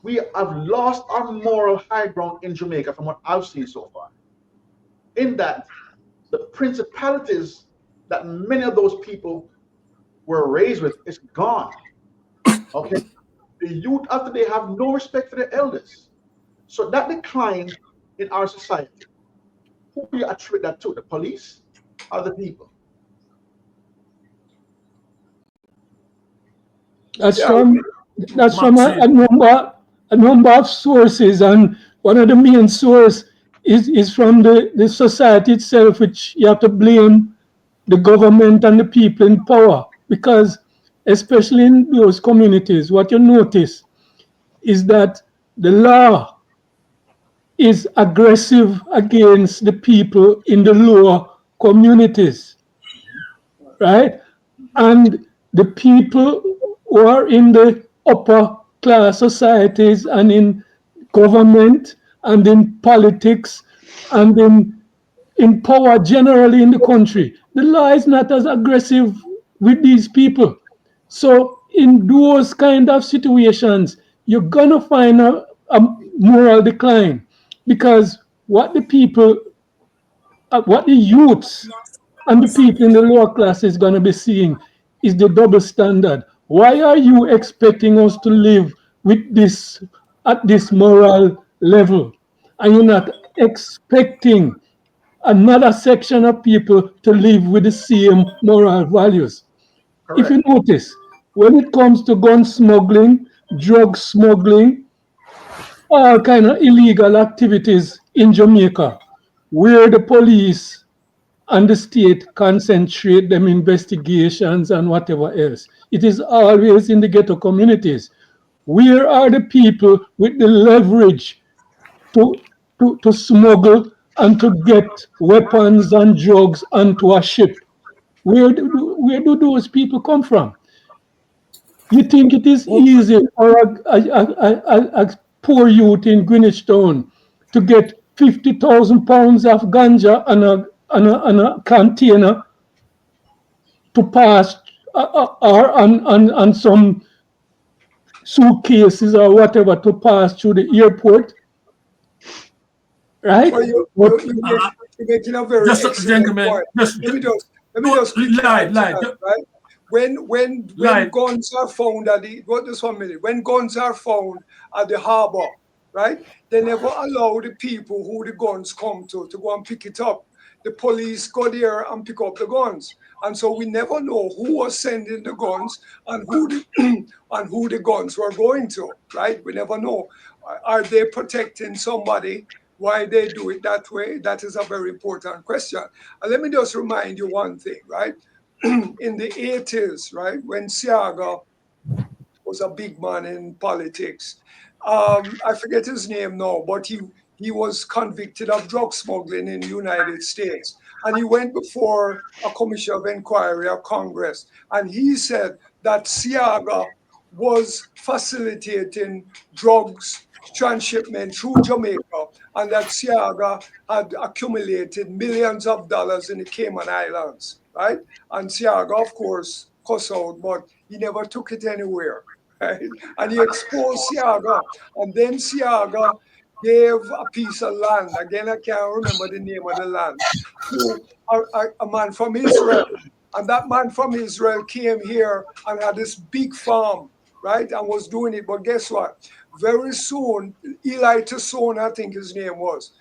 we have lost our moral high ground in Jamaica from what I've seen so far. In that, the principalities that many of those people were raised with is gone. Okay? The youth after they have no respect for their elders. So that decline in our society, who do you attribute that to? The police or the people? That's from a number of sources, and one of the main sources is from the society itself, which you have to blame the government and the people in power, because especially in those communities, what you notice is that the law is aggressive against the people in the lower communities, right? And the people who are in the upper class societies and in government and in politics and in power generally in the country, the law is not as aggressive with these people. So in those kind of situations, you're gonna find a moral decline, because what the youths and the people in the lower class is gonna be seeing is the double standard. Why are you expecting us to live with this at this moral level, and you're not expecting another section of people to live with the same moral values? If you Correct. notice, when it comes to gun smuggling, drug smuggling, all kind of illegal activities in Jamaica, where the police and the state concentrate them investigations and whatever else, it is always in the ghetto communities. Where are the people with the leverage to to smuggle and to get weapons and drugs onto a ship? Where do those people come from? You think it is Oh, easy for a poor youth in Greenwich Town to get 50,000 pounds of ganja on a container to pass, or on some suitcases or whatever to pass through the airport, right? Well, But you're making a very just excellent gentlemen, point. just Let me just quickly add to lie, that, right? When lie. guns are found at the what just 1 minute, when guns are found at the harbor, right? They never allow the people who the guns come to go and pick it up. The police go there and pick up the guns. And so we never know who was sending the guns and who the and who the guns were going to, right? We never know. Are they protecting somebody? Why they do it that way? That is a very important question. And let me just remind you one thing, right? In the 80s, right, when Siaga was a big man in politics, I forget his name now, but he was convicted of drug smuggling in the United States. And he went before a commission of inquiry of Congress. And he said that Siaga was facilitating drugs transshipment through Jamaica, and that Siaga had accumulated millions of dollars in the Cayman Islands, right? And Siaga, of course, cussed out, but he never took it anywhere, right? And he exposed Siaga, and then Siaga gave a piece of land. Again, I can't remember the name of the land, to a man from Israel. And that man from Israel came here and had this big farm, right? And was doing it. But guess what? Very soon, Eli Tussona, I think his name was,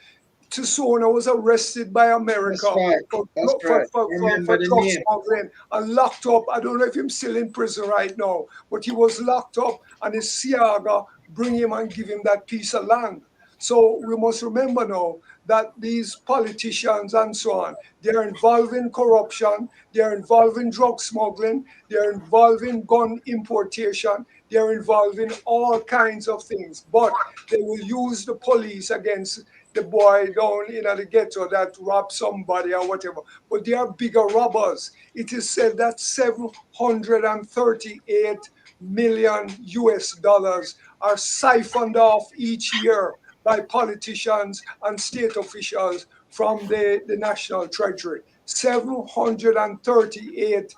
Tussona was arrested by That's America right. for, That's right. Remember for the drug name. smuggling and locked up. I don't know if he's still in prison right now, but he was locked up, and the Siaga bring him and give him that piece of land. So we must remember now that these politicians and so on, they're involved in corruption, they're involved in drug smuggling, they're involved in gun importation, they're involved in all kinds of things. But they will use the police against the boy down in the ghetto that robbed somebody or whatever. But they are bigger robbers. It is said that 738 million US dollars are siphoned off each year by politicians and state officials from the National Treasury. 738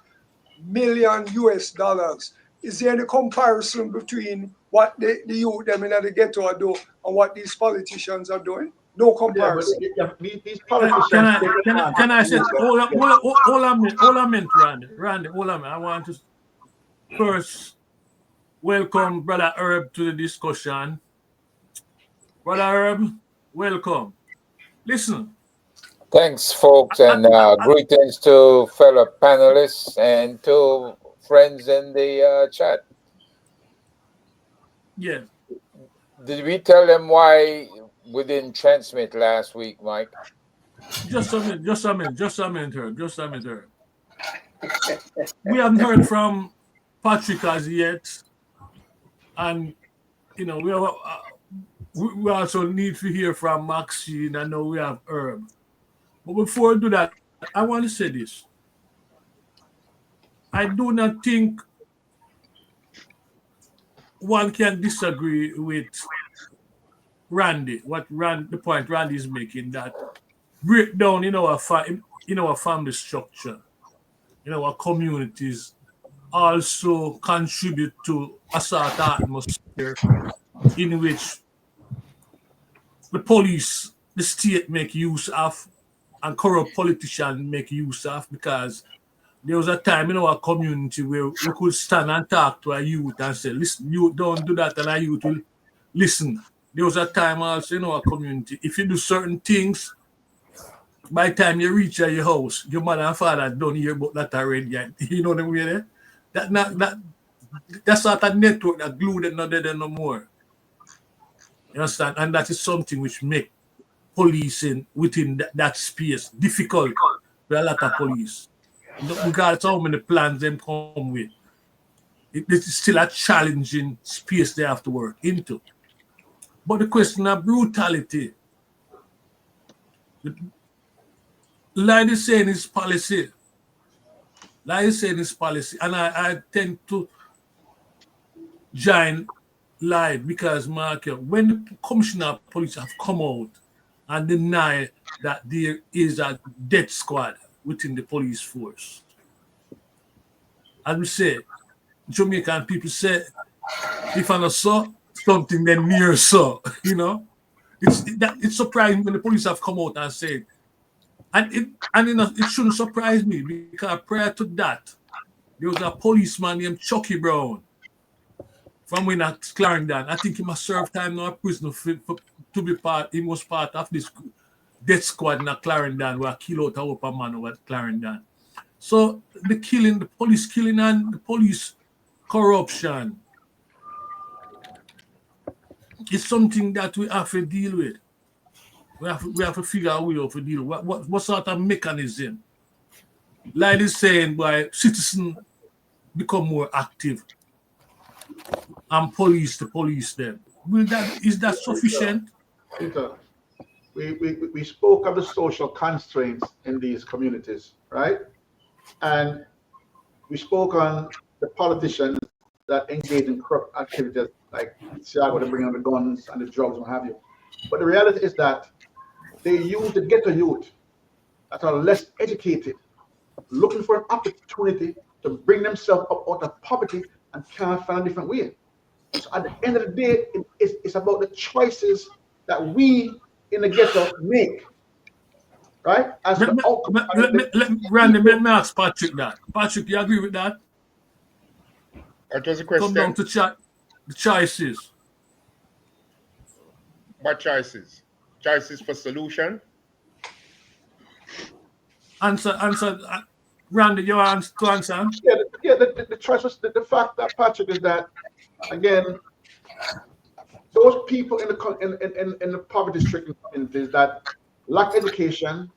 million US dollars. Is there any comparison between what the youth them in the ghetto are doing and what these politicians are doing? No Yeah, but comparison. these Can politicians I take can I advantage can I of say youth. hold a minute, Randy, hold a minute. I want to first welcome Brother Herb to the discussion. Brother Herb, welcome. Listen, Thanks, folks, and greetings to fellow panelists and to friends in the chat. yeah, Did we tell them why we didn't transmit last week, Mike? just a minute, Herb. We haven't heard from Patrick as yet, and you know we also need to hear from Maxine. I know we have Herb, but before I do that, I want to say this. I do not think one can disagree with Randy. The point Randy is making, that breakdown in our family structure, in our communities, also contribute to a sort of atmosphere in which the police, the state make use of, and corrupt politicians make use of, because there was a time in our community where we could stand and talk to a youth and say, listen, you don't do that, and a youth will listen. There was a time also in our community, if you do certain things, by the time you reach your house, your mother and father don't hear about that already. You know what I mean? That's not a network that glued it not there no more. You understand? And that is something which make policing within that space difficult for a lot of police. Regardless of how many plans them come with, it is still a challenging space they have to work into. But the question of brutality, Lloyd is saying his policy. Lloyd is saying his policy, and I tend to join Lloyd because, Mark, when the commissioner of police have come out and deny that there is a death squad within the police force, as we say, Jamaican people say, if I not saw something, then near saw, you know. It's surprising when the police have come out and said, it shouldn't surprise me, because prior to that, there was a policeman named Chucky Brown from when at Clarendon. I think he must serve time now in prison to be part. He was part of this death squad in Clarendon where kill out a whole man over at Clarendon. So the killing, the police killing, and the police corruption is something that we have to deal with. We have to figure out a way to deal with. What sort of mechanism? Like is saying, by citizens become more active and police them. Is that sufficient? Peter, we spoke of the social constraints in these communities, right? And we spoke on the politicians that engage in corrupt activities like Thiago, they bring on the guns and the drugs and what have you. But the reality is that they use the ghetto youth that are less educated, looking for an opportunity to bring themselves up out of poverty and can't find a different way. So at the end of the day, it's about the choices that we in the ghetto make, right? As the outcome. Randy, let me ask Patrick that. Patrick, you agree with that? What was the question? Come down to the choices. What choices? Choices for solution? Answer. Randy, your answer to answer. Yeah, the choice was the fact that, Patrick, is that, again, those people in the poverty-stricken communities that lack education,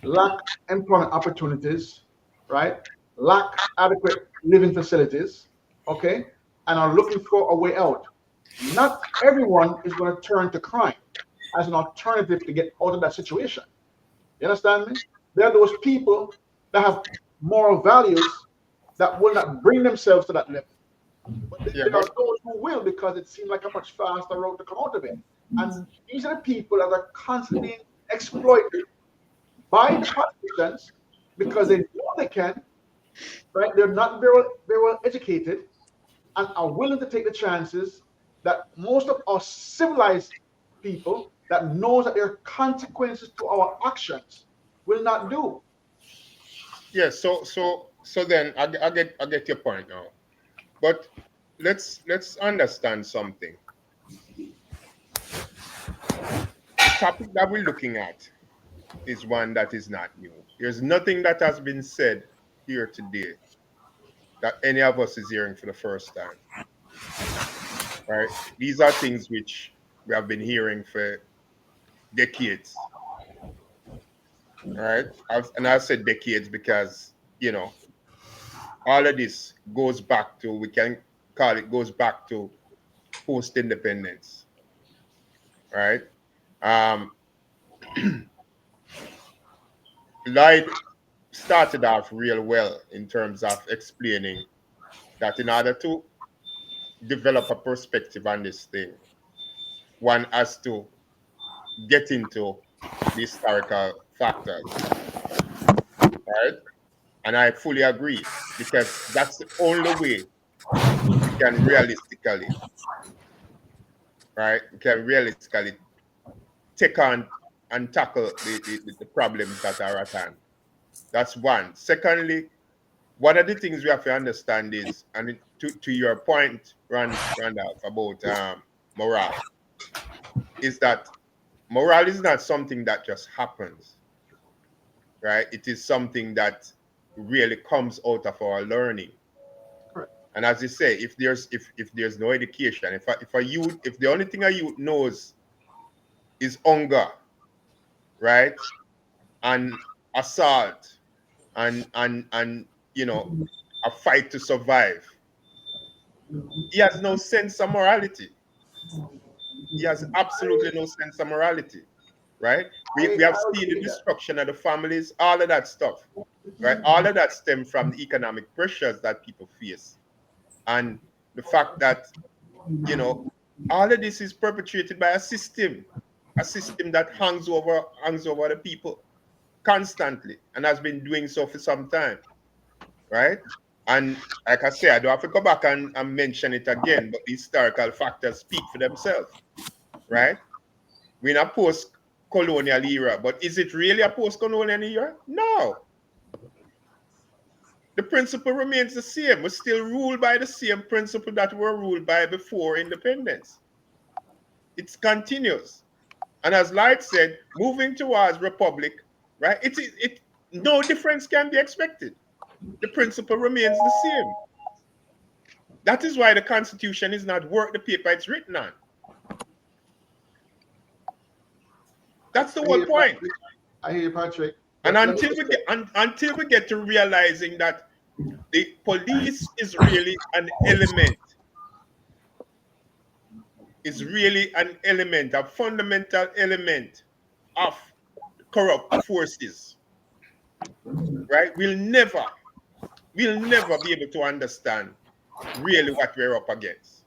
lack employment opportunities, right? Lack adequate living facilities, okay, and are looking for a way out. Not everyone is going to turn to crime as an alternative to get out of that situation. You understand me? There are those people that have moral values that will not bring themselves to that level. But there are those who will, because it seems like a much faster road to come out of it. And these are the people that are constantly exploited by the politicians because they know they can, right? They're not very well educated and are willing to take the chances that most of us civilized people that knows that there are consequences to our actions will not do. Yeah, so then I get your point now. But let's understand something. The topic that we're looking at is one that is not new. There's nothing that has been said here today that any of us is hearing for the first time. Right? These are things which we have been hearing for decades. Right? And I said decades because, you know, all of this goes back to, we can call it, goes back to post-independence. Right? Lloyd started off real well in terms of explaining that in order to develop a perspective on this thing, one has to get into the historical factors, right? And I fully agree, because that's the only way we can realistically right, can realistically take on and tackle the problems that are at hand. That's one. Secondly, one of the things we have to understand is, and to your point, Randolph, about morale, is that morale is not something that just happens, right? It is something that really comes out of our learning. Correct. And as you say, if there's no education, if the only thing a youth knows is hunger, right, and assault, and a fight to survive, he has no sense of morality. He has absolutely no sense of morality, right? We have I seen the agree that. destruction of the families, all of that stuff, right? All of that stems from the economic pressures that people face, and the fact that all of this is perpetrated by a system that hangs over the people constantly, and has been doing so for some time, right? And like I say, I don't have to go back and mention it again, but the historical factors speak for themselves, right? We're in a post-colonial era, but is it really a post-colonial era? No. The principle remains the same. We're still ruled by the same principle that we're ruled by before independence. It continues. And as Lloyd said, moving towards republic, right? No difference can be expected. The principle remains the same. That is why the Constitution is not worth the paper it's written on. That's the whole point. I hear you, Patrick. And until we get to realizing that the police is really an element, a fundamental element of corrupt forces, right? We'll never be able to understand really what we're up against.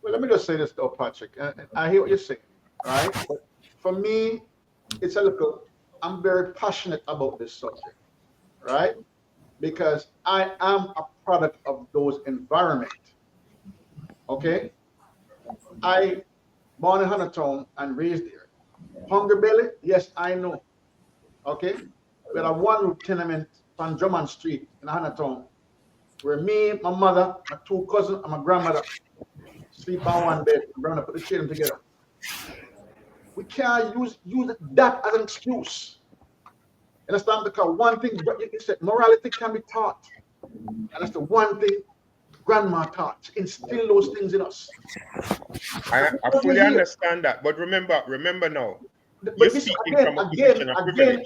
Well, let me just say this though, Patrick. I hear what you're saying, right? But for me, it's a little. I'm very passionate about this subject, right? Because I am a product of those environments. Okay, I born in Huntertown and raised there. Hunger Belly, yes, I know. Okay, we had a one-room tenement on Drummond Street in Huntertown, where me, my mother, my two cousins, and my grandmother sleep on one bed. My grandmother put the children together. We can't use that as an excuse. Understand? Because one thing you said, morality can be taught, and that's the one thing grandma taught. Instill those things in us. I fully understand that, but remember now, you're speaking from a position of privilege.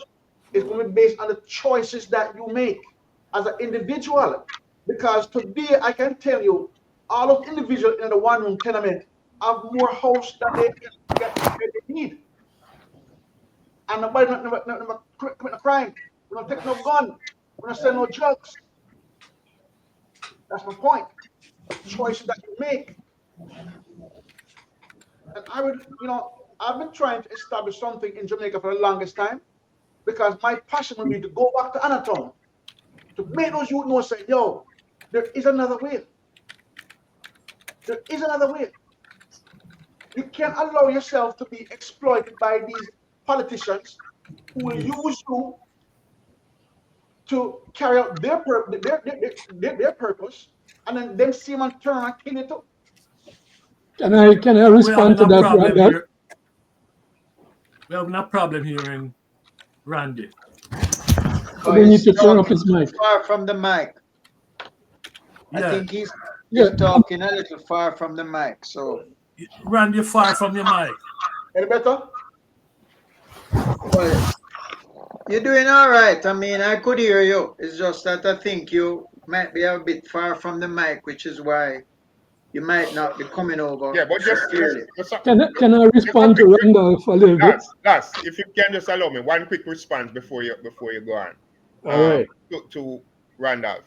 It's going to be based on the choices that you make as an individual. Because today, I can tell you, all of individuals in the one-room tenement have more house than they need. And nobody never commit a crime. We don't take no gun. We don't sell no drugs. That's my point. Choices that you make. And I would, I've been trying to establish something in Jamaica for the longest time, because my passion would be to go back to Anatown, to make those youth know, say, yo, there is another way. There is another way. You can't allow yourself to be exploited by these politicians who will use you to carry out their purpose, and then them see them and turn and kill you too. Can I respond to that, Randall? We have no problem here in Randy. We need to turn up his mic. Far from the mic. Yeah. I think he's talking a little far from the mic. So, Randy, far from your mic. Any better? Well, you're doing all right. I mean, I could hear you. It's just that I think you might be a bit far from the mic, which is why you might not be coming over. Yeah, but just can I respond to Randolph a little bit? Last, if you can just allow me one quick response before you go on. All right. To Randolph,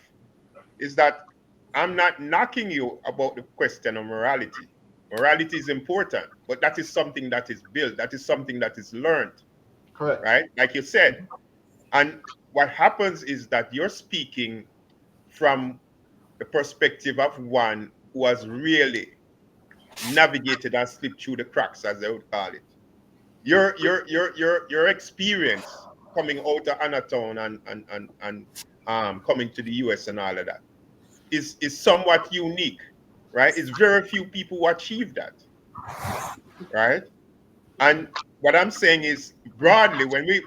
is that I'm not knocking you about the question of morality. Morality is important, but that is something that is built. That is something that is learned. Correct. Right? Like you said. And what happens is that you're speaking from the perspective of one who has really navigated and slipped through the cracks, as they would call it. Your experience coming out of Anatown and coming to the US and all of that is somewhat unique, right? It's very few people who achieve that, right? And what I'm saying is broadly, when we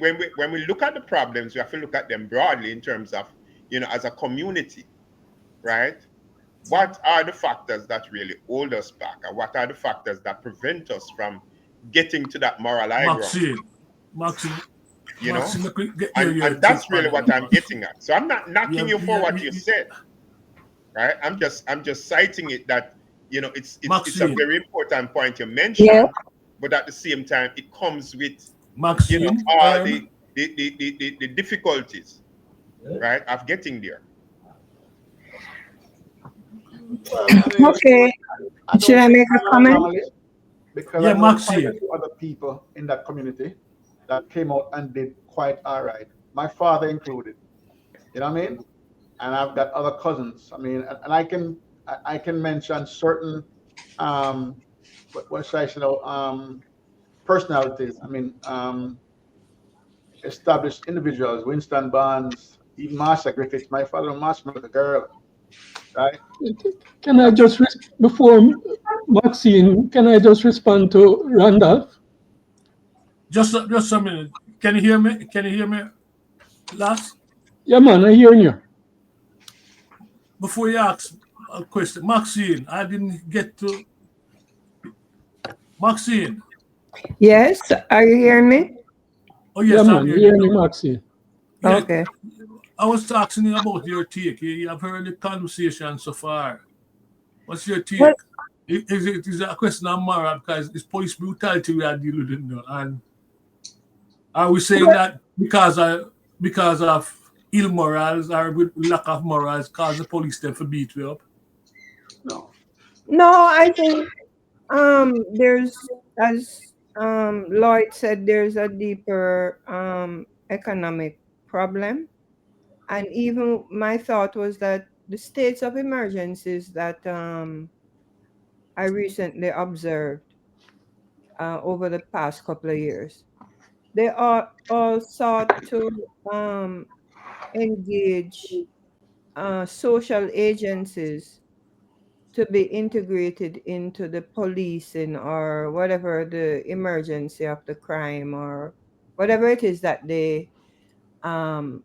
look at the problems, we have to look at them broadly in terms of, as a community, right? What are the factors that really hold us back, and what are the factors that prevent us from getting to that moral high ground? Maxine, and that's really what I'm getting at. So I'm not knocking you for what you said, right? I'm just citing it that it's a very important point you mentioned, yeah. But at the same time, it comes with all the difficulties, right, of getting there. Well, I mean, okay. Should I make a comment? Because I know quite a few other people in that community that came out and did quite all right. My father included. You know what I mean? And I've got other cousins. I mean, and I can mention certain what should I say now? Personalities. I mean, established individuals, Winston Barnes, even Marsha Griffiths. My father Marsha was a girl, right? Can I just, before Maxine, can I just respond to Randolph? Just a minute. Can you hear me? Can you hear me, Last? Yeah, man, I hear you. Before you ask a question, Maxine, I didn't get to. Maxine. Yes, are you hearing me? Oh yes, yeah, I'm hearing you, Maxine. Yeah, okay. I was talking about your take. You have heard the conversation so far. What's your take? What? Is it a question of moral, because it's police brutality we are dealing with now, and are we saying that because of ill morals or with lack of morals cause the police them to beat you up? No, I think there's, as Lloyd said, there's a deeper economic problem. And even my thought was that the states of emergencies that I recently observed over the past couple of years, they are all sought to engage social agencies to be integrated into the policing or whatever the emergency of the crime or whatever it is that they cause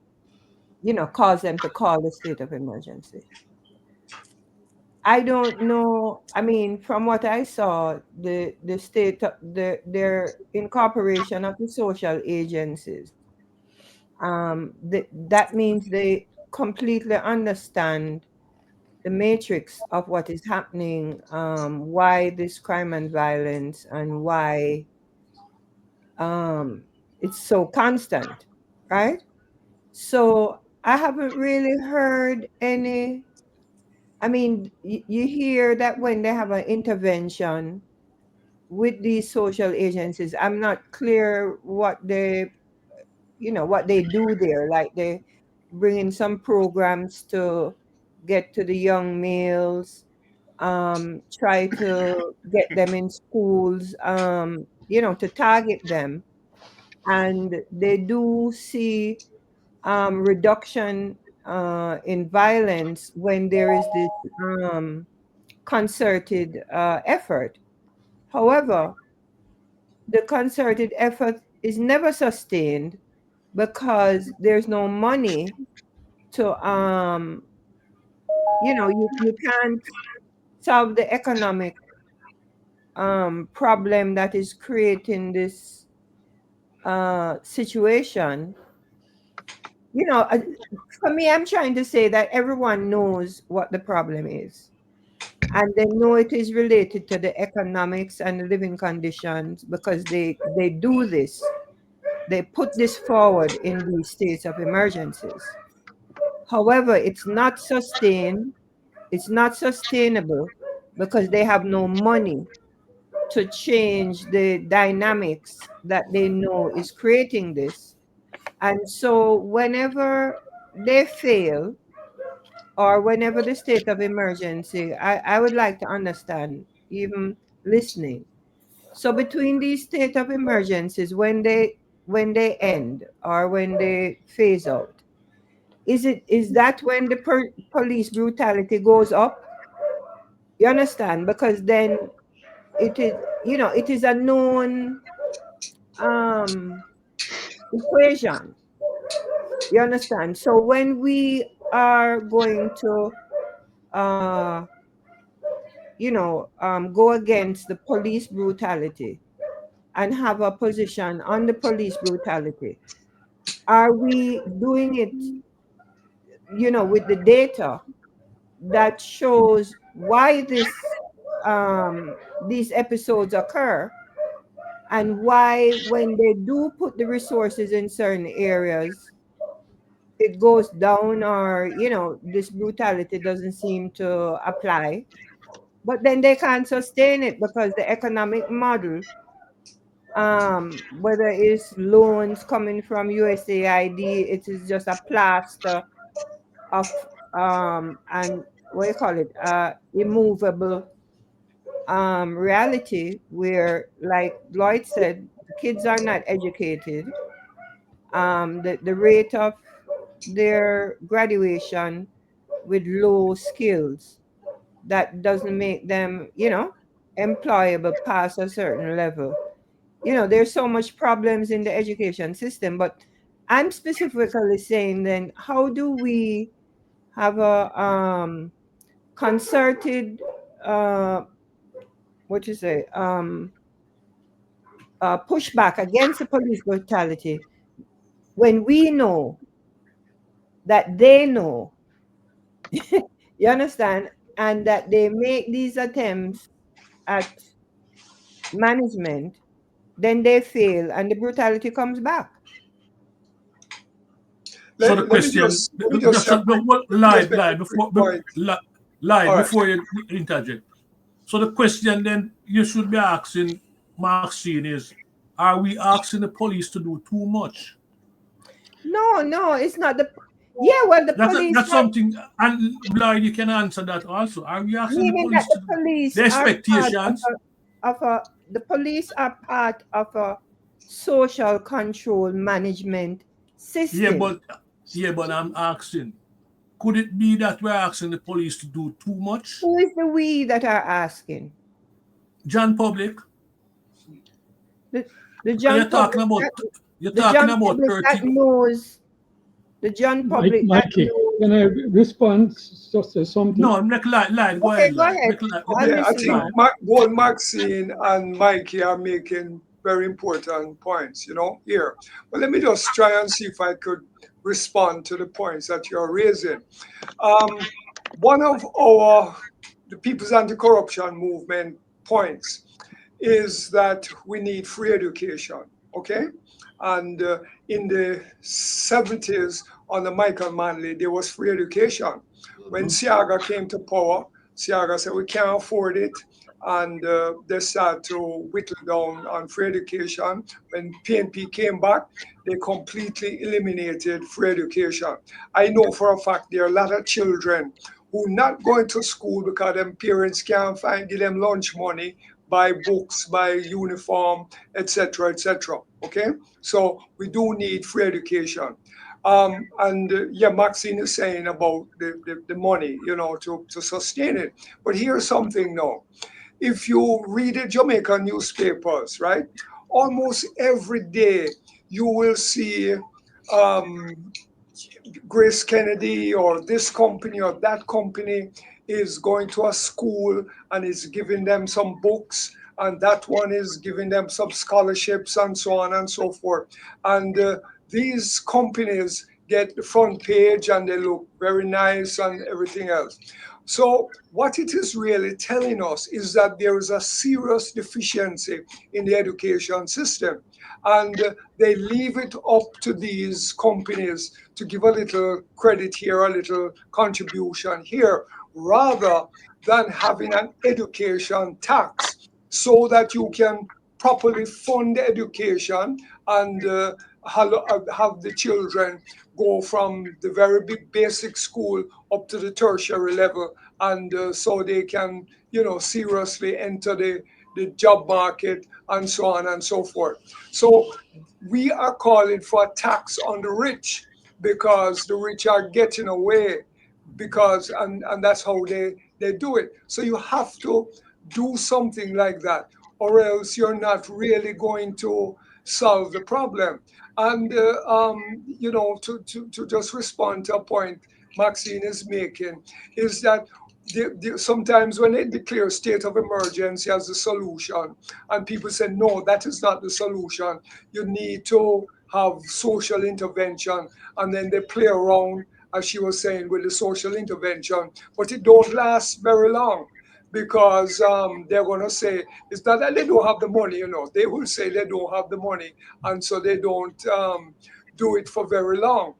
them to call the state of emergency. I don't know. I mean, from what I saw, the state, their incorporation of the social agencies, that means they completely understand the matrix of what is happening, why this crime and violence, and why it's so constant, right? So I haven't really heard any. I mean, you hear that when they have an intervention with these social agencies, I'm not clear what they do there. Like they bring in some programs to get to the young males, try to get them in schools, to target them. And they do see reduction in violence when there is this concerted effort. However, the concerted effort is never sustained because there's no money to you can't solve the economic problem that is creating this situation. For me, I'm trying to say that everyone knows what the problem is, and they know it is related to the economics and the living conditions because they do this. They put this forward in these states of emergencies. However, it's not sustained. It's not sustainable because they have no money to change the dynamics that they know is creating this. And so whenever they fail, or whenever the state of emergency, I would like to understand, even listening. So between these state of emergencies, when they end or when they phase out, is that when the police brutality goes up? You understand? Because then it is, it is a known um equation. You understand? So when we are going to uh go against the police brutality and have a position on the police brutality, are we doing it, with the data that shows why these episodes occur, and why when they do put the resources in certain areas it goes down, or this brutality doesn't seem to apply, but then they can't sustain it because the economic model, whether it's loans coming from USAID, it is just a plaster of and what do you call it, immovable reality, where, like Lloyd said, the kids are not educated. The rate of their graduation with low skills, that doesn't make them, employable past a certain level. There's so much problems in the education system, but I'm specifically saying, then how do we have a concerted uh what you say pushback against the police brutality when we know that they know, you understand, and that they make these attempts at management, then they fail and the brutality comes back. So the Let me question, just just share, let me just make a lie quick before point. lie All right. before you interject. So the question then you should be asking Maxine is, are we asking the police to do too much? No, it's not the. Yeah, well, the police That's are, something, and Lloyd, you can answer that also. Are we asking the meaning that police the to do police the are part expectations? the police are part of a social control management Yeah, system. but I'm asking, could it be that we're asking the police to do too much? Who is the we that are asking? John Public, The the because John public that you're the talking John about public that 30. knows the John public that Mikey, knows. can I respond? Just say something. No, make lie. Go Okay, ahead, go lie. ahead. Make lie. I'm Yeah, I think listening. both Maxine and Mikey are making very important points, here. But let me just try and see if I could respond to the points that you're raising. One of the People's Anti-Corruption Movement points is that we need free education, okay? And in the 70s, under Michael Manley, there was free education. When Siaga came to power, Siaga said, we can't afford it. And they started to whittle down on free education. When PNP came back, they completely eliminated free education. I know for a fact there are a lot of children who not going to school because them parents can't give them lunch money, buy books, buy uniform, etc., etc. Okay, so we do need free education. And yeah, Maxine is saying about the money, to sustain it. But here's something now. If you read the Jamaican newspapers, right, almost every day you will see Grace Kennedy or this company or that company is going to a school and is giving them some books, and that one is giving them some scholarships and so on and so forth. And these companies get the front page and they look very nice and everything else. So what it is really telling us is that there is a serious deficiency in the education system. And they leave it up to these companies to give a little credit here, a little contribution here, rather than having an education tax so that you can properly fund education and have the children go from the very big basic school up to the tertiary level, and so they can, seriously enter the job market, and so on and so forth. So we are calling for a tax on the rich because the rich are getting away because and that's how they do it. So you have to do something like that, or else you're not really going to solve the problem. And to just respond to a point Maxine is making, is that sometimes when they declare state of emergency as a solution, and people say, no, that is not the solution, you need to have social intervention, and then they play around, as she was saying, with the social intervention, but it don't last very long because they're going to say it's not that they don't have the money, they will say they don't have the money, and so they don't do it for very long.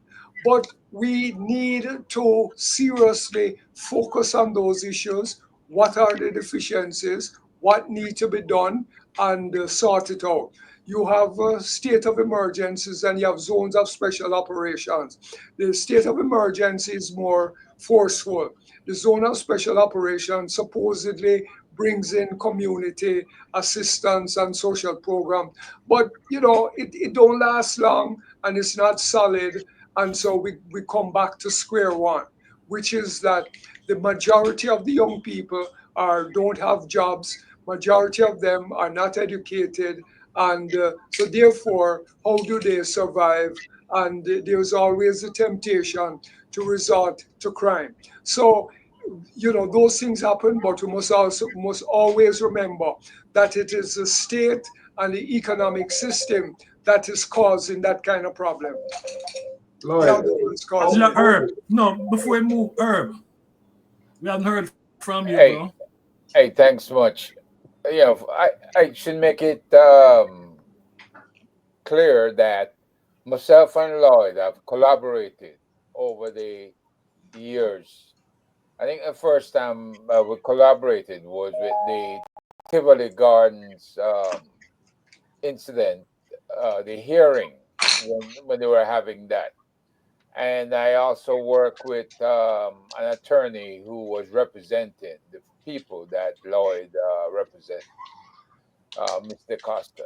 But we need to seriously focus on those issues. What are the deficiencies? What need to be done? And sort it out. You have a state of emergencies and you have zones of special operations. The state of emergency is more forceful. The zone of special operations supposedly brings in community assistance and social program, but it don't last long and it's not solid, and so we come back to square one, which is that the majority of the young people don't have jobs, majority of them are not educated, and so therefore how do they survive? And there's always a temptation to resort to crime. So those things happen, but we must always remember that it is the state and the economic system that is causing that kind of problem. Lloyd, Herb, no, before we move, Herb, we haven't heard from you, bro. Hey, thanks so much. I should make it clear that myself and Lloyd have collaborated over the years. I think the first time we collaborated was with the Tivoli Gardens incident, the hearing when they were having that. And I also work with an attorney who was representing the people that Lloyd represents, Mr. Costa,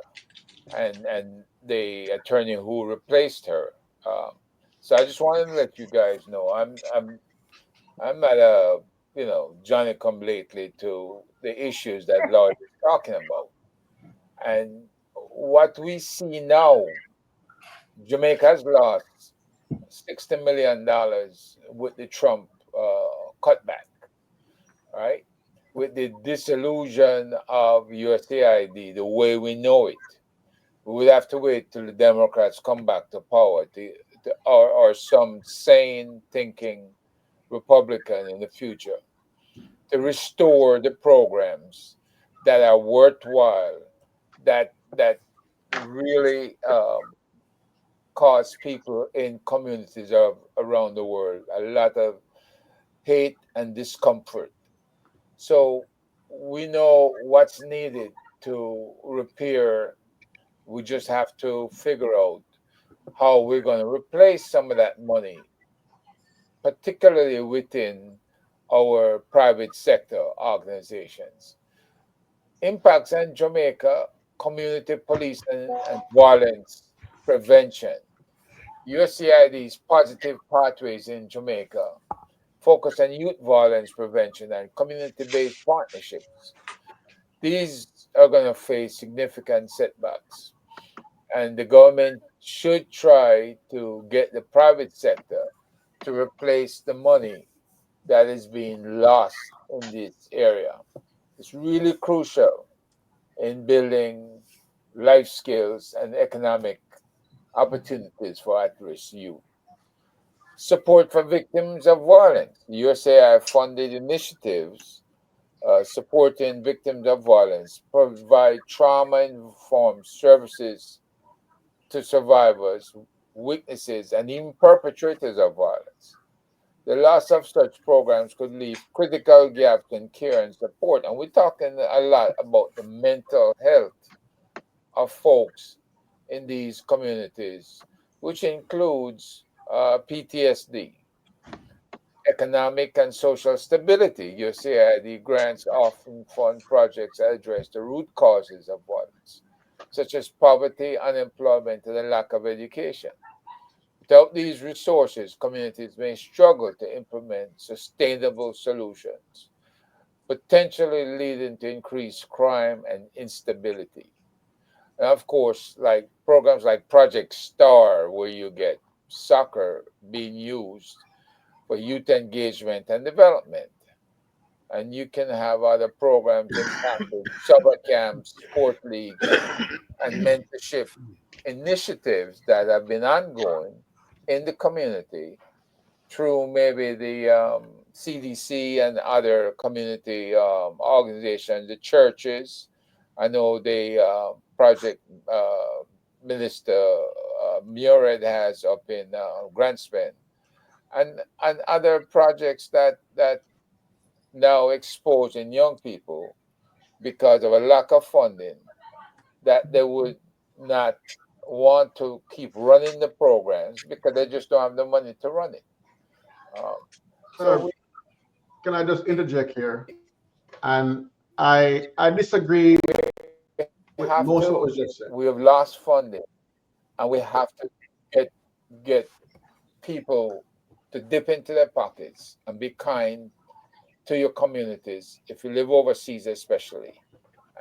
and the attorney who replaced her. So I just wanted to let you guys know I'm not a Johnny come lately to the issues that Lloyd is talking about, and what we see now, Jamaica has lost $60 million with the Trump cutback, right? With the dissolution of USAID, the way we know it, we would have to wait till the Democrats come back to power, or some sane thinking Republican in the future, to restore the programs that are worthwhile, that really cause people in communities around the world a lot of hate and discomfort. So we know what's needed to repair. We just have to figure out how we're going to replace some of that money, particularly within our private sector organizations. Impacts on Jamaica, community policing and violence prevention. USAID's positive pathways in Jamaica focus on youth violence prevention and community-based partnerships. These are going to face significant setbacks, and the government should try to get the private sector to replace the money that is being lost in this area. It's really crucial in building life skills and economic opportunities for at-risk youth. Support for victims of violence. USAI funded initiatives supporting victims of violence, provide trauma-informed services to survivors, witnesses, and even perpetrators of violence. The loss of such programs could leave critical gaps in care and support. And we're talking a lot about the mental health of folks in these communities, which includes PTSD, economic and social stability. USAID grants often fund projects that address the root causes of violence, such as poverty, unemployment, and the lack of education. Without these resources, communities may struggle to implement sustainable solutions, potentially leading to increased crime and instability. And of course, like programs like Project Star, where you get soccer being used for youth engagement and development. And you can have other programs impacted, summer camps, sport leagues, and mentorship initiatives that have been ongoing in the community through maybe the CDC and other community organizations, the churches. I know the project Minister Mured has up in Grantspan, and other projects that now exposing young people because of a lack of funding that they would not want to keep running the programs because they just don't have the money to run it. So Can I just interject here? And I disagree with most of what was just said. we have lost funding, and we have to get people to dip into their pockets and be kind to your communities if you live overseas, especially.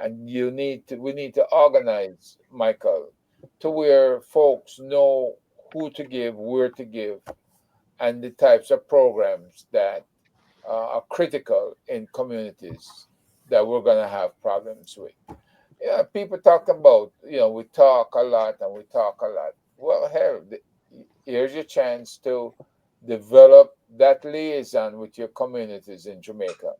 And we need to organize, Michael, to where folks know who to give, where to give, and the types of programs that are critical in communities that we're going to have problems with. Yeah, people talk about, we talk a lot and we talk a lot. Well, hell, here's your chance to develop that liaison with your communities in Jamaica.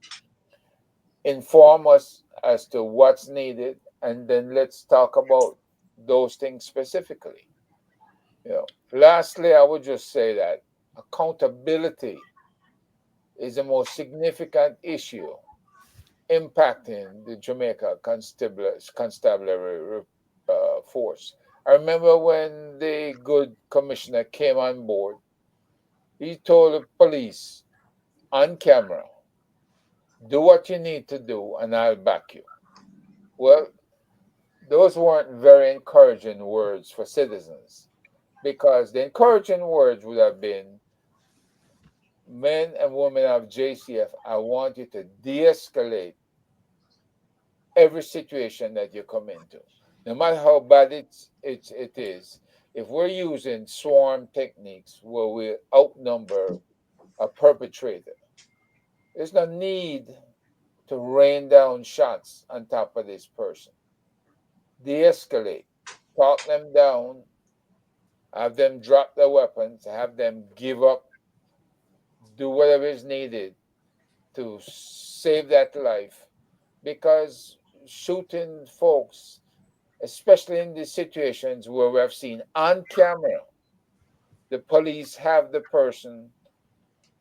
Inform us as to what's needed, and then let's talk about those things specifically. Lastly, I would just say that accountability is the most significant issue impacting the Jamaica constabulary force. I remember when the good commissioner came on board, he told the police on camera, do what you need to do and I'll back you. Well, those weren't very encouraging words for citizens, because the encouraging words would have been, men and women of JCF, I want you to de-escalate every situation that you come into. No matter how bad it is, if we're using swarm techniques where we outnumber a perpetrator, there's no need to rain down shots on top of this person. De-escalate, talk them down, have them drop their weapons, have them give up, do whatever is needed to save that life. Because shooting folks, especially in these situations where we have seen on camera, the police have the person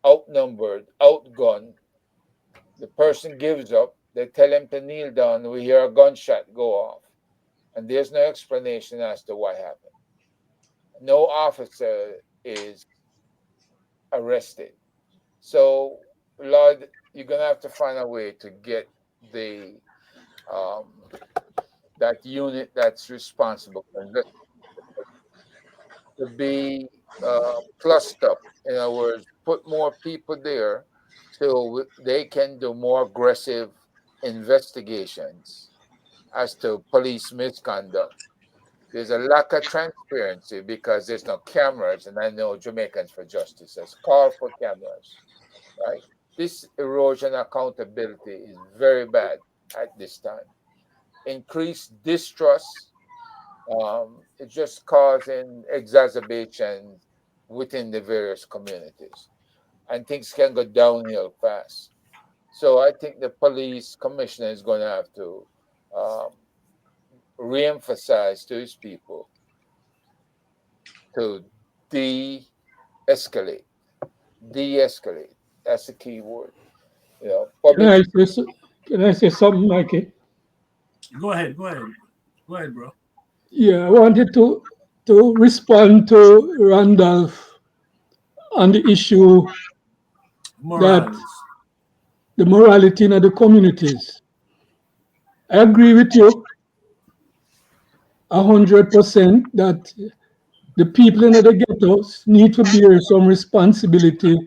outnumbered, outgunned, the person gives up, they tell him to kneel down, we hear a gunshot go off, and there's no explanation as to what happened. No officer is arrested. So, Lloyd, you're gonna have to find a way to get the that unit that's responsible to be plussed up. In other words, put more people there so they can do more aggressive investigations as to police misconduct. There's a lack of transparency because there's no cameras, and I know Jamaicans for Justice has called for cameras, right? This erosion of accountability is very bad at this time. Increased distrust, it's just causing exacerbation within the various communities, and things can go downhill fast. So I think the police commissioner is going to have to um, re-emphasize to his people to de-escalate. De-escalate. That's the key word. Can Public. Can I say something, Mikey? Go ahead, bro. Yeah, I wanted to respond to Randolph on the issue that Morales. the morality in the communities. I agree with you 100% that the people in the ghettos need to bear some responsibility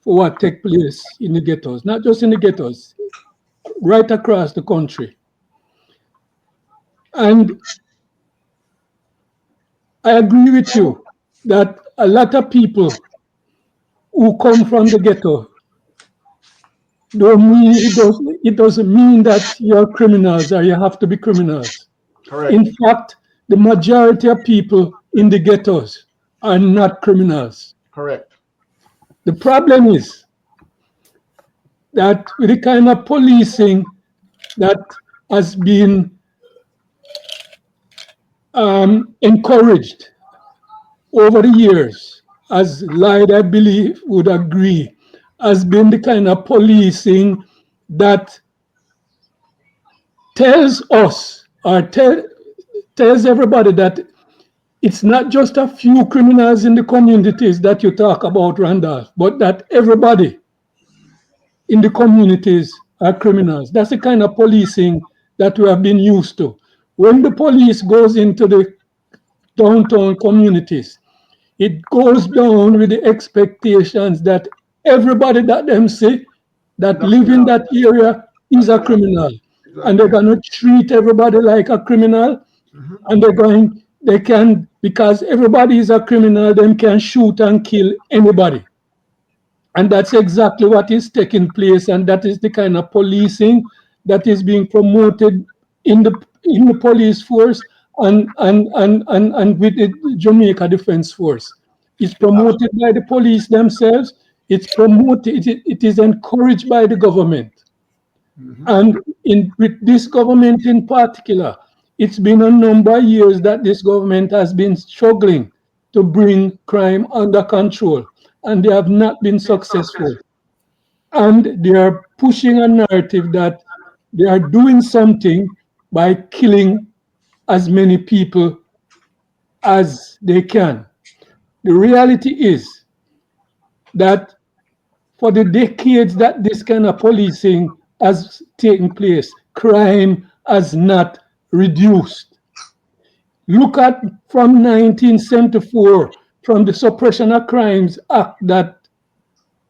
for what take place in the ghettos, not just in the ghettos, right across the country. And I agree with you that a lot of people who come from the ghetto don't mean it doesn't mean that you're criminals or you have to be criminals. Correct. In fact, the majority of people in the ghettos are not criminals. Correct. The problem is that with the kind of policing that has been encouraged over the years, as Lloyd, I believe, would agree, has been the kind of policing that tells us or tells everybody that it's not just a few criminals in the communities that you talk about, Randolph, but that everybody in the communities are criminals. That's the kind of policing that we have been used to. When the police goes into the downtown communities, it goes down with the expectations that everybody that them see that live in that area is a criminal. And they're going to treat everybody like a criminal. And they can, because everybody is a criminal, them can shoot and kill anybody. And that's exactly what is taking place. And that is the kind of policing that is being promoted in the police force and with the Jamaica Defense Force. It's promoted by the police themselves. It's promoted, it is encouraged by the government. And with this government in particular, it's been a number of years that this government has been struggling to bring crime under control, and they have not been successful. And they are pushing a narrative that they are doing something by killing as many people as they can. The reality is that for the decades that this kind of policing has taken place, crime has not reduced. Look at from 1974, from the Suppression of Crimes Act that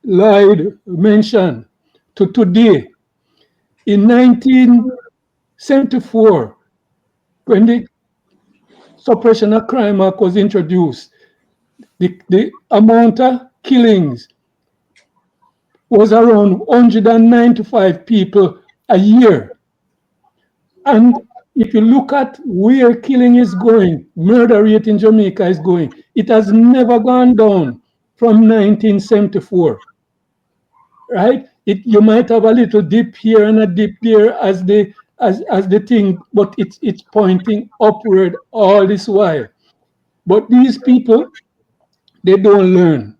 Lloyd mentioned, to today. In 1974, when the Suppression of Crime Act was introduced, the amount of killings was around 195 people a year. And if you look at where killing is going, murder rate in Jamaica is going, it has never gone down from 1974, right? You might have a little dip here and a dip there as the thing, but it's pointing upward all this while. But these people, they don't learn,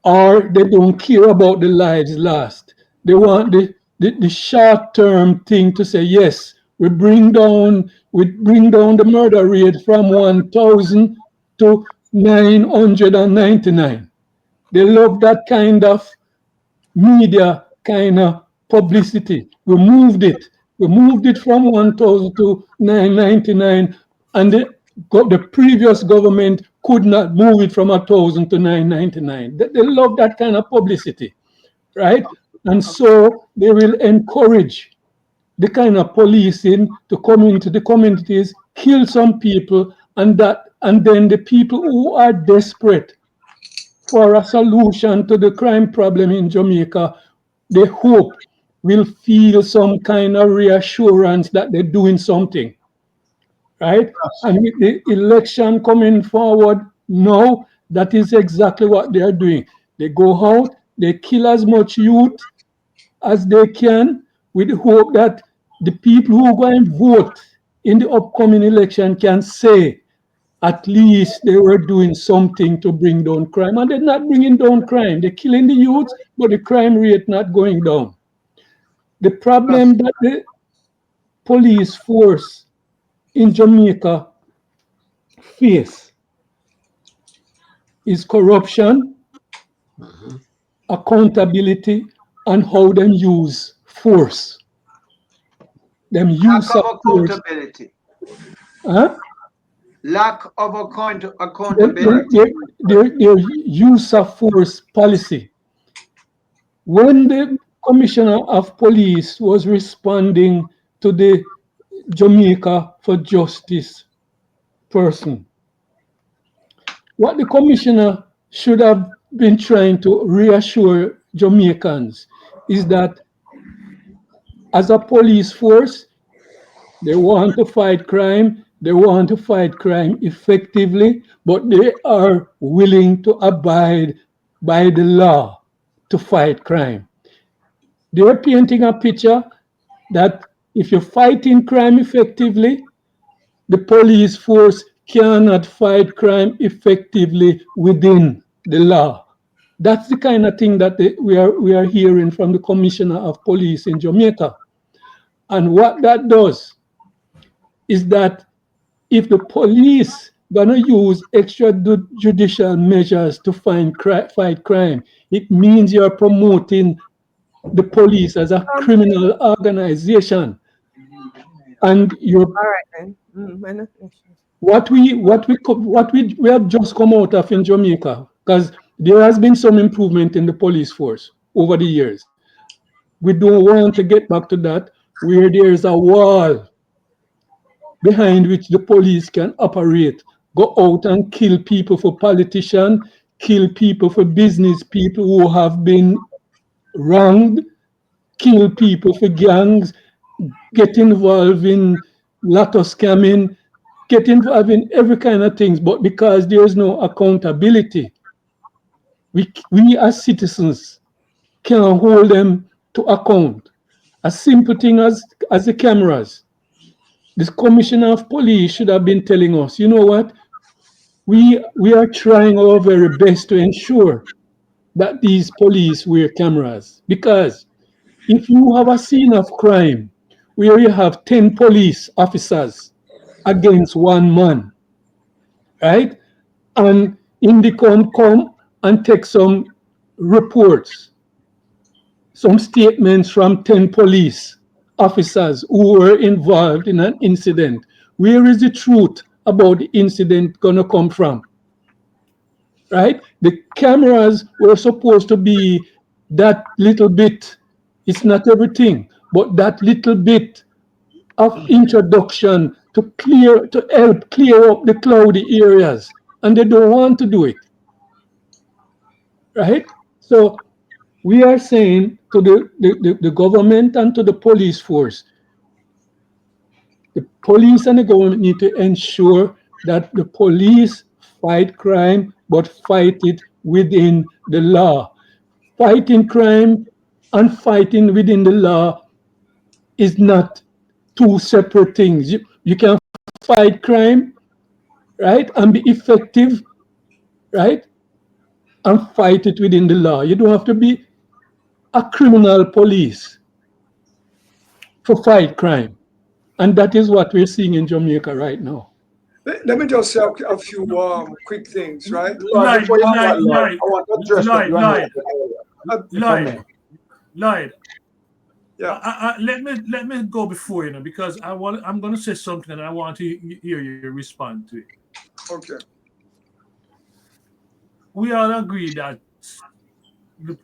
or they don't care about the lives lost. They want the short-term thing to say, yes, we bring down the murder rate from 1,000 to 999. They love that kind of media kind of publicity. We moved it. We moved it from 1,000 to 999, and the previous government could not move it from 1,000 to 999. They love that kind of publicity, right? And so they will encourage the kind of policing to come into the communities, kill some people, and then the people who are desperate for a solution to the crime problem in Jamaica, they hope will feel some kind of reassurance that they're doing something, right? And with the election coming forward now, that is exactly what they are doing. They go out, they kill as much youth as they can with the hope that the people who go and vote in the upcoming election can say at least they were doing something to bring down crime. And they're not bringing down crime. They're killing the youth, but the crime rate not going down. The problem that the police force in Jamaica face is corruption, accountability, and how them use force. Them Lack use of of force. accountability. Huh? Lack of Their, accountability. their use of force policy. When the commissioner of police was responding to the Jamaica for Justice person, what the commissioner should have been trying to reassure Jamaicans is that as a police force, they want to fight crime, they want to fight crime effectively, but they are willing to abide by the law to fight crime. They're painting a picture that if you're fighting crime effectively, the police force cannot fight crime effectively within the law. That's the kind of thing that we are hearing from the commissioner of police in Jamaica. And what that does is that if the police gonna use extrajudicial measures to fight crime, it means you're promoting the police as a criminal organization, and you're All right then. what we have just come out of in Jamaica, because there has been some improvement in the police force over the years. We don't want to get back to that where there is a wall behind which the police can operate, go out and kill people for politicians, kill people for business people who have been wronged, kill people for gangs, get involved in lotto scamming, get involved in every kind of things. But because there is no accountability, we as citizens can hold them to account. A simple thing as the cameras. This commissioner of police should have been telling us, you know what? We are trying our very best to ensure that these police wear cameras. Because if you have a scene of crime where you have 10 police officers against one man, right? And Indicom come and take some reports, some statements from 10 police officers who were involved in an incident. Where is the truth about the incident going to come from? Right? The cameras were supposed to be that little bit. It's not everything, but that little bit of introduction to help clear up the cloudy areas, and they don't want to do it. Right? So we are saying to the government and to the police force, the police and the government need to ensure that the police fight crime, but fight it within the law. Fighting crime and fighting within the law is not two separate things. You can fight crime, right, and be effective, right, and fight it within the law. You don't have to be a criminal police to fight crime. And that is what we're seeing in Jamaica right now. Let me just say a few quick things, right? Lloyd, before you start, Lloyd, I want to address what you Lloyd. Lloyd. Yeah. Let me go before, because I'm going to say something and I want to hear you respond to it. Okay. We all agree that the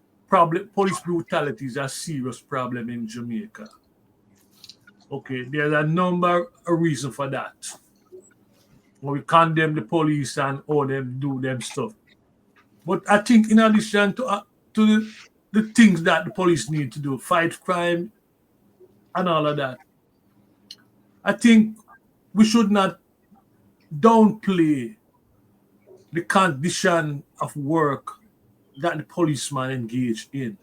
police brutality is a serious problem in Jamaica. Okay, there's a number of reasons for that. We condemn the police and all them do them stuff. But I think in addition to the things that the police need to do, fight crime and all of that, I think we should not downplay the condition of work that the policeman engaged in.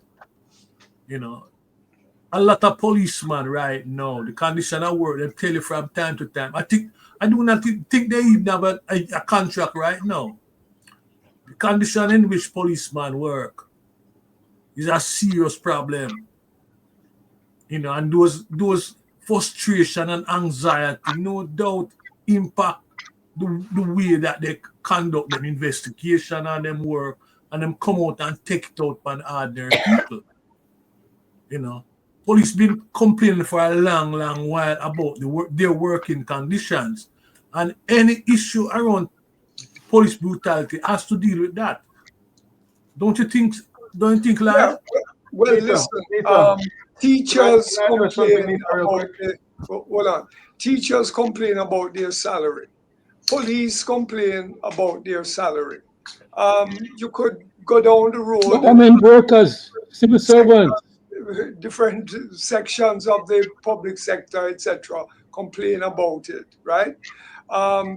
A lot of policemen right now, the condition of work, they tell you from time to time. I do not think they even have a contract right now. The condition in which policemen work is a serious problem. And those frustration and anxiety, no doubt, impact the way that they conduct them investigation and them work and them come out and take it out on ordinary people. You know, police been complaining for a long, long while about their working conditions, and any issue around police brutality has to deal with that. Don't you think? Don't you think, Yeah. Lloyd? Well, Peter, listen. Peter, Teachers can I address something complain real about quick? hold on. Teachers complain about their salary. Police complain about their salary. You could go down the road, Government workers, civil servants. different sections of the public sector, etc., complain about it, right?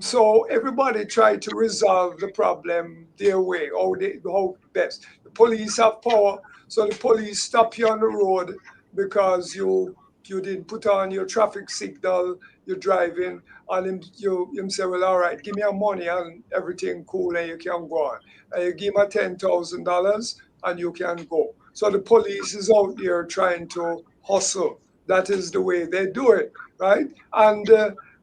So everybody try to resolve the problem their way, how best. The police have power, so the police stop you on the road because you didn't put on your traffic signal, you're driving, and him say, well, all right, give me your money and everything cool, and you can go on. And you give him $10,000 and you can go. So the police is out there trying to hustle. That is the way they do it, right? And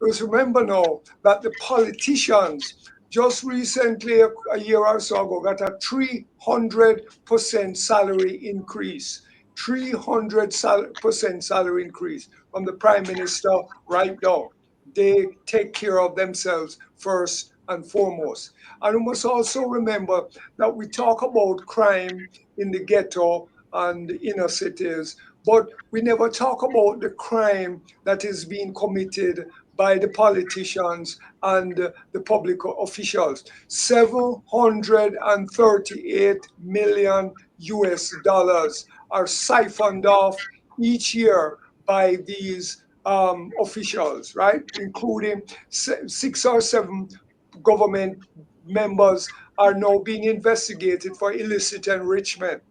let's remember now that the politicians just recently, a year or so ago, got a 300% salary increase. 300% salary increase from the prime minister right now. They take care of themselves first and foremost. And we must also remember that we talk about crime in the ghetto and the inner cities, but we never talk about the crime that is being committed by the politicians and the public officials. 738 million US dollars are siphoned off each year by these officials, right? Including 6 or 7 government members are now being investigated for illicit enrichment.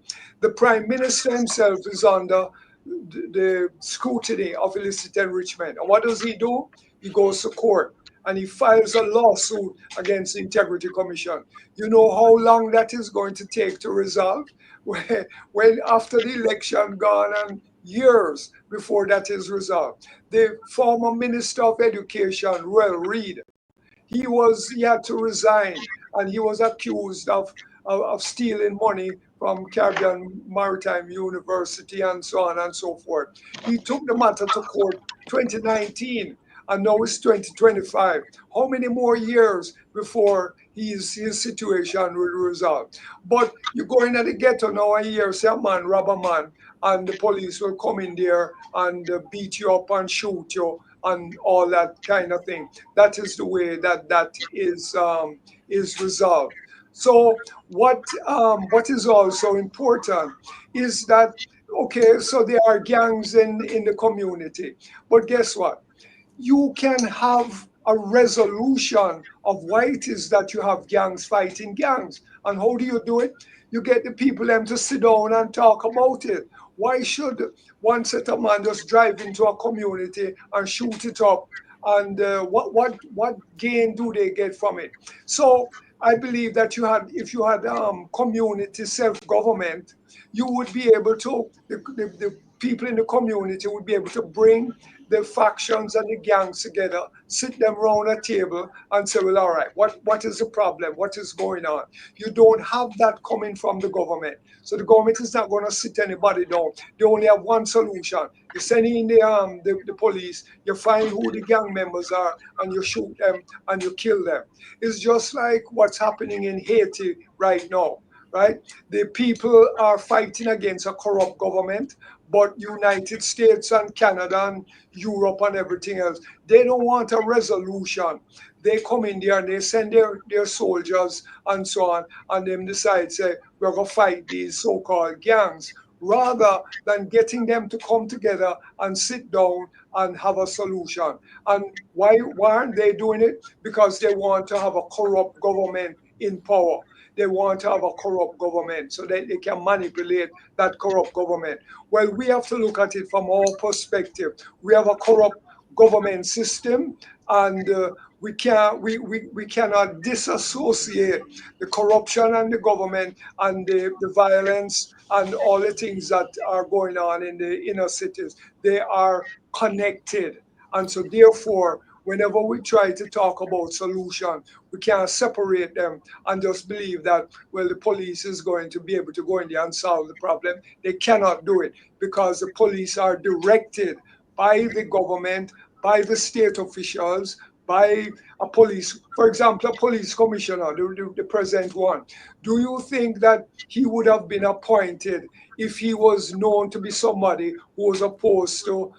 The prime minister himself is under the scrutiny of illicit enrichment. And what does he do? He goes to court and he files a lawsuit against the Integrity Commission. You know how long that is going to take to resolve? When after the election gone and years before that is resolved. The former Minister of Education, Royal Reid, he had to resign and he was accused of stealing money from Caribbean Maritime University and so on and so forth. He took the matter to court 2019 and now it's 2025. How many more years before his situation will resolve? But you go into the ghetto now and hear say a man rob a man and the police will come in there and beat you up and shoot you and all that kind of thing. That is the way that is resolved. So what is also important is that okay, so there are gangs in the community, but guess what? You can have a resolution of why it is that you have gangs fighting gangs. And how do you do it? You get the people them to sit down and talk about it. Why should one set of man just drive into a community and shoot it up? And what gain do they get from it? So I believe that if you had community self-government, you would be able to the people in the community would be able to bring the factions and the gangs together, sit them around a table and say, well, all right, what is the problem? What is going on? You don't have that coming from the government. So the government is not going to sit anybody down. They only have one solution. You send in the police, you find who the gang members are, and you shoot them and you kill them. It's just like what's happening in Haiti right now, right? The people are fighting against a corrupt government, but United States and Canada and Europe and everything else, they don't want a resolution. They come in there and they send their soldiers and so on, and them decide, say, we're going to fight these so-called gangs, rather than getting them to come together and sit down and have a solution. And why aren't they doing it? Because they want to have a corrupt government in power. They want to have a corrupt government so that they can manipulate that corrupt government. Well, we have to look at it from our perspective. We have a corrupt government system, and we cannot disassociate the corruption and the government and the violence and all the things that are going on in the inner cities. They are connected. And so therefore, whenever we try to talk about solution, we can't separate them and just believe that, well, the police is going to be able to go in there and solve the problem. They cannot do it because the police are directed by the government, by the state officials, by a police, for example, a police commissioner, the present one. Do you think that he would have been appointed if he was known to be somebody who was opposed to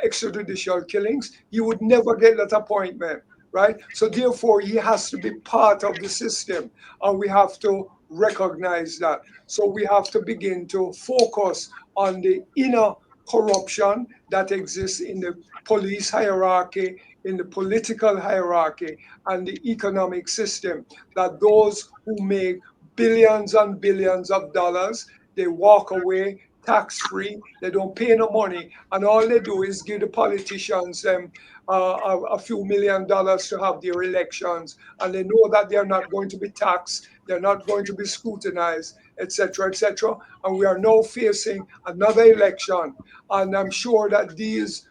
extrajudicial killings? He would never get that appointment, right? So therefore, he has to be part of the system, and we have to recognize that. So we have to begin to focus on the inner corruption that exists in the police hierarchy, in the political hierarchy, and the economic system, that those who make billions and billions of dollars, they walk away tax-free, they don't pay no money, and all they do is give the politicians a few $1 million to have their elections, and they know that they're not going to be taxed, they're not going to be scrutinized, etc., etc. And we are now facing another election, and I'm sure that these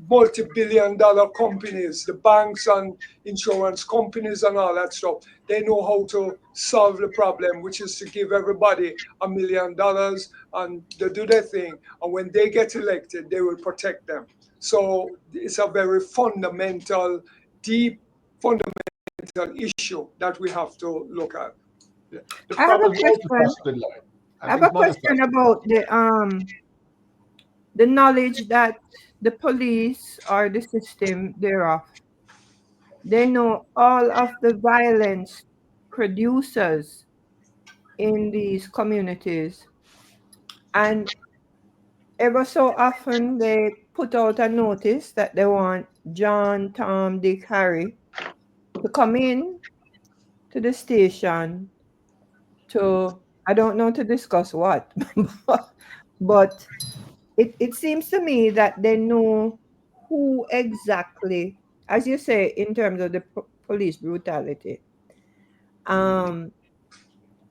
multi-billion-dollar companies, the banks and insurance companies and all that stuff, they know how to solve the problem, which is to give everybody $1 million and they do their thing. And when they get elected, they will protect them. So it's a very fundamental, deep, fundamental issue that we have to look at. The I have a problem is question. multifaceted, Lloyd. I have a question about the knowledge that the police or the system thereof, they know all of the violence producers in these communities, and ever so often they put out a notice that they want John, Tom, Dick, Harry to come in to the station to, I don't know to discuss what, but it seems to me that they know who exactly, as you say, in terms of the police brutality.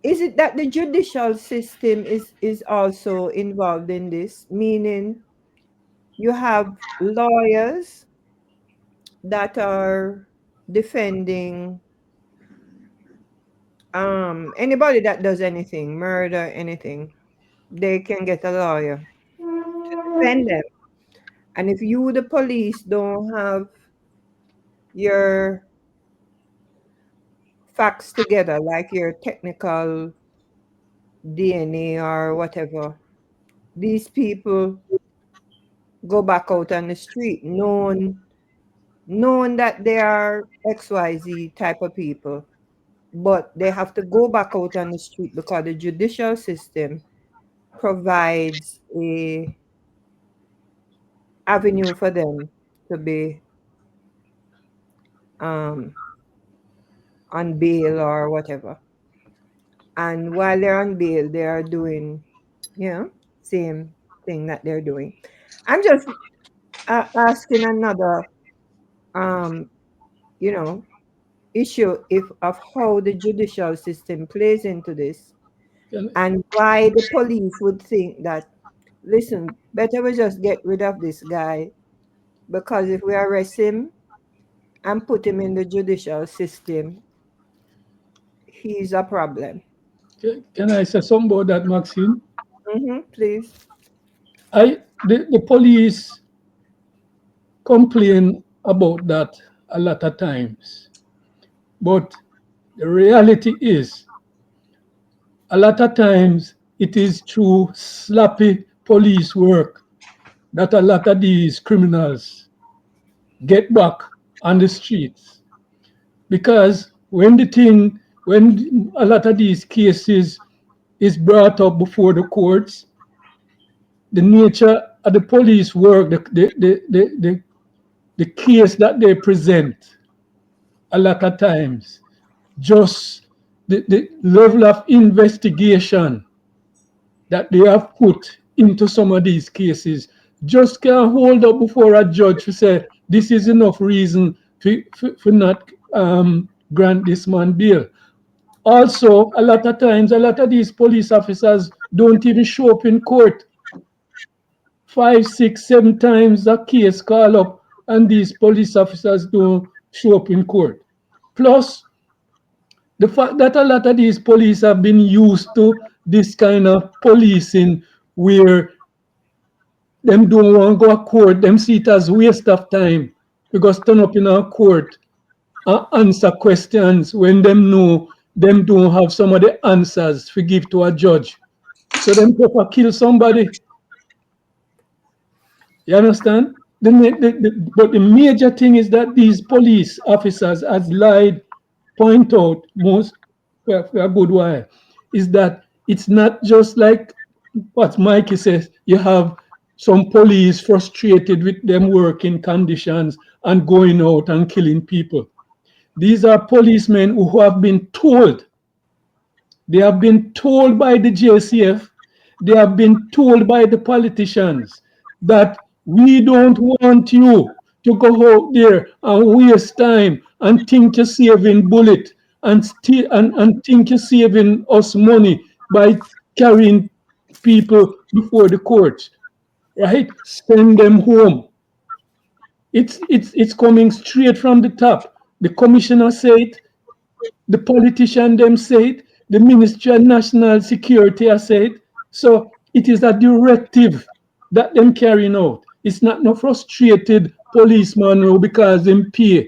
Is it that the judicial system is also involved in this? Meaning you have lawyers that are defending anybody that does anything, murder, anything, they can get a lawyer to defend them. And if you, the police, don't have your facts together, like your technical DNA or whatever, these people go back out on the street knowing that they are XYZ type of people, but they have to go back out on the street because the judicial system provides a avenue for them to be on bail or whatever. And while they're on bail, they are doing, same thing that they're doing. I'm just asking another, you know, issue of how the judicial system plays into this, and why the police would think that, listen, better we just get rid of this guy, because if we arrest him and put him in the judicial system, he's a problem. Can I say something about that, Maxine? Please. The police complain about that a lot of times, but the reality is, a lot of times it is through sloppy police work that a lot of these criminals get back on the streets. Because when a lot of these cases is brought up before the courts, the nature of the police work, the case that they present, a lot of times, just the level of investigation that they have put into some of these cases just can't hold up before a judge to say this is enough reason for not grant this man bail. Also, a lot of times, a lot of these police officers don't even show up in court. 5, 6, 7 times a case call up, and these police officers don't show up in court. Plus, the fact that a lot of these police have been used to this kind of policing where them don't want to go to court, them see it as waste of time because turn up in a court and answer questions when them know them don't have some of the answers to give to a judge. So them prefer kill somebody. You understand? But the major thing is that these police officers, as Lloyd point out most for a good while, is that it's not just like what Mikey says. You have some police frustrated with them working conditions and going out and killing people. These are policemen who have been told. They have been told by the JCF, they have been told by the politicians that we don't want you to go out there and waste time and think you're saving bullet and think you're saving us money by carrying people before the courts, right? Send them home. It's coming straight from the top. The commissioner said, the politician them say it, the Ministry of National Security has said it. So it is a directive that them carrying out. It's not no frustrated policeman who because him pay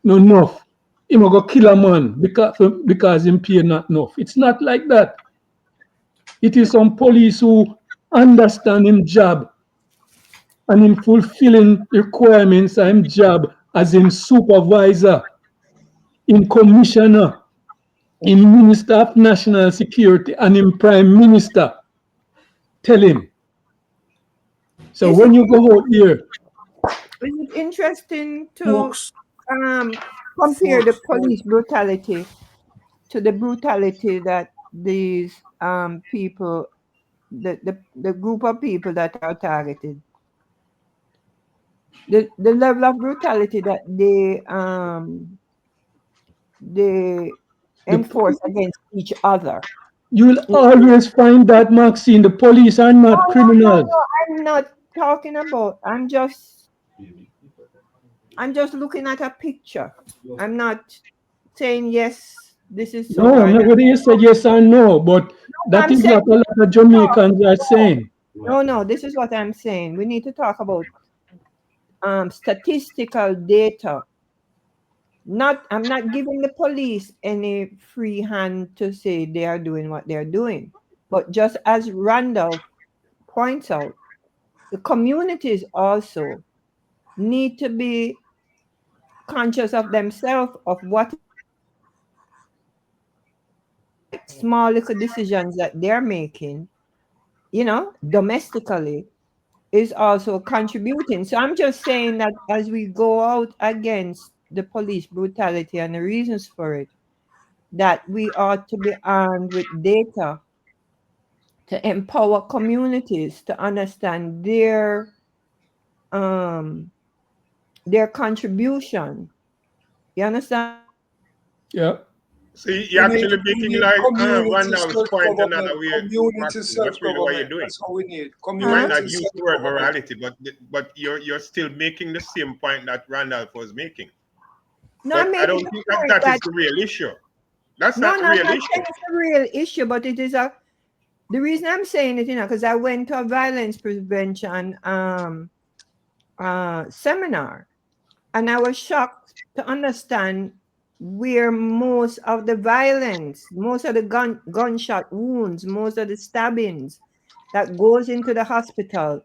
no enough. Him go kill a man because him pay not enough. It's not like that. It is some police who understand him job and in fulfilling requirements of him job as in supervisor, in commissioner, in Minister of National Security, and in Prime Minister. Tell him. So when you go out there, Is it interesting to Folks, compare the police brutality to the brutality that these people, the group of people that are targeted, the level of brutality that they enforce against each other. you'll always find that, Maxine, the police are not criminals. No, I'm not talking about. I'm just looking at a picture. I'm not saying yes, this is so. No, nobody has said yes or no, but that I'm is saying what a lot of Jamaicans are saying. no, this is what I'm saying. We need to talk about statistical data. I'm not giving the police any free hand to say they are doing what they're doing. But just as Randolph points out, the communities also need to be conscious of themselves, of what small little decisions that they're making, domestically, is also contributing. So I'm just saying that as we go out against the police brutality and the reasons for it, that we ought to be armed with data to empower communities to understand their contribution. You understand? Yeah. See, you're actually We making need like community Randall's point self-government. another way. Community That's really what you're self-government. doing. That's what we need. You might not Community use the word self-government. virality, but you're still making the same point that Randolph was making. No, But I'm I don't making think the point that is that the real issue. That's no, not the I'm real not issue. saying it's a real issue, but it is the reason I'm saying it, because I went to a violence prevention seminar, and I was shocked to understand where most of the violence, most of the gunshot wounds, most of the stabbings that goes into the hospital,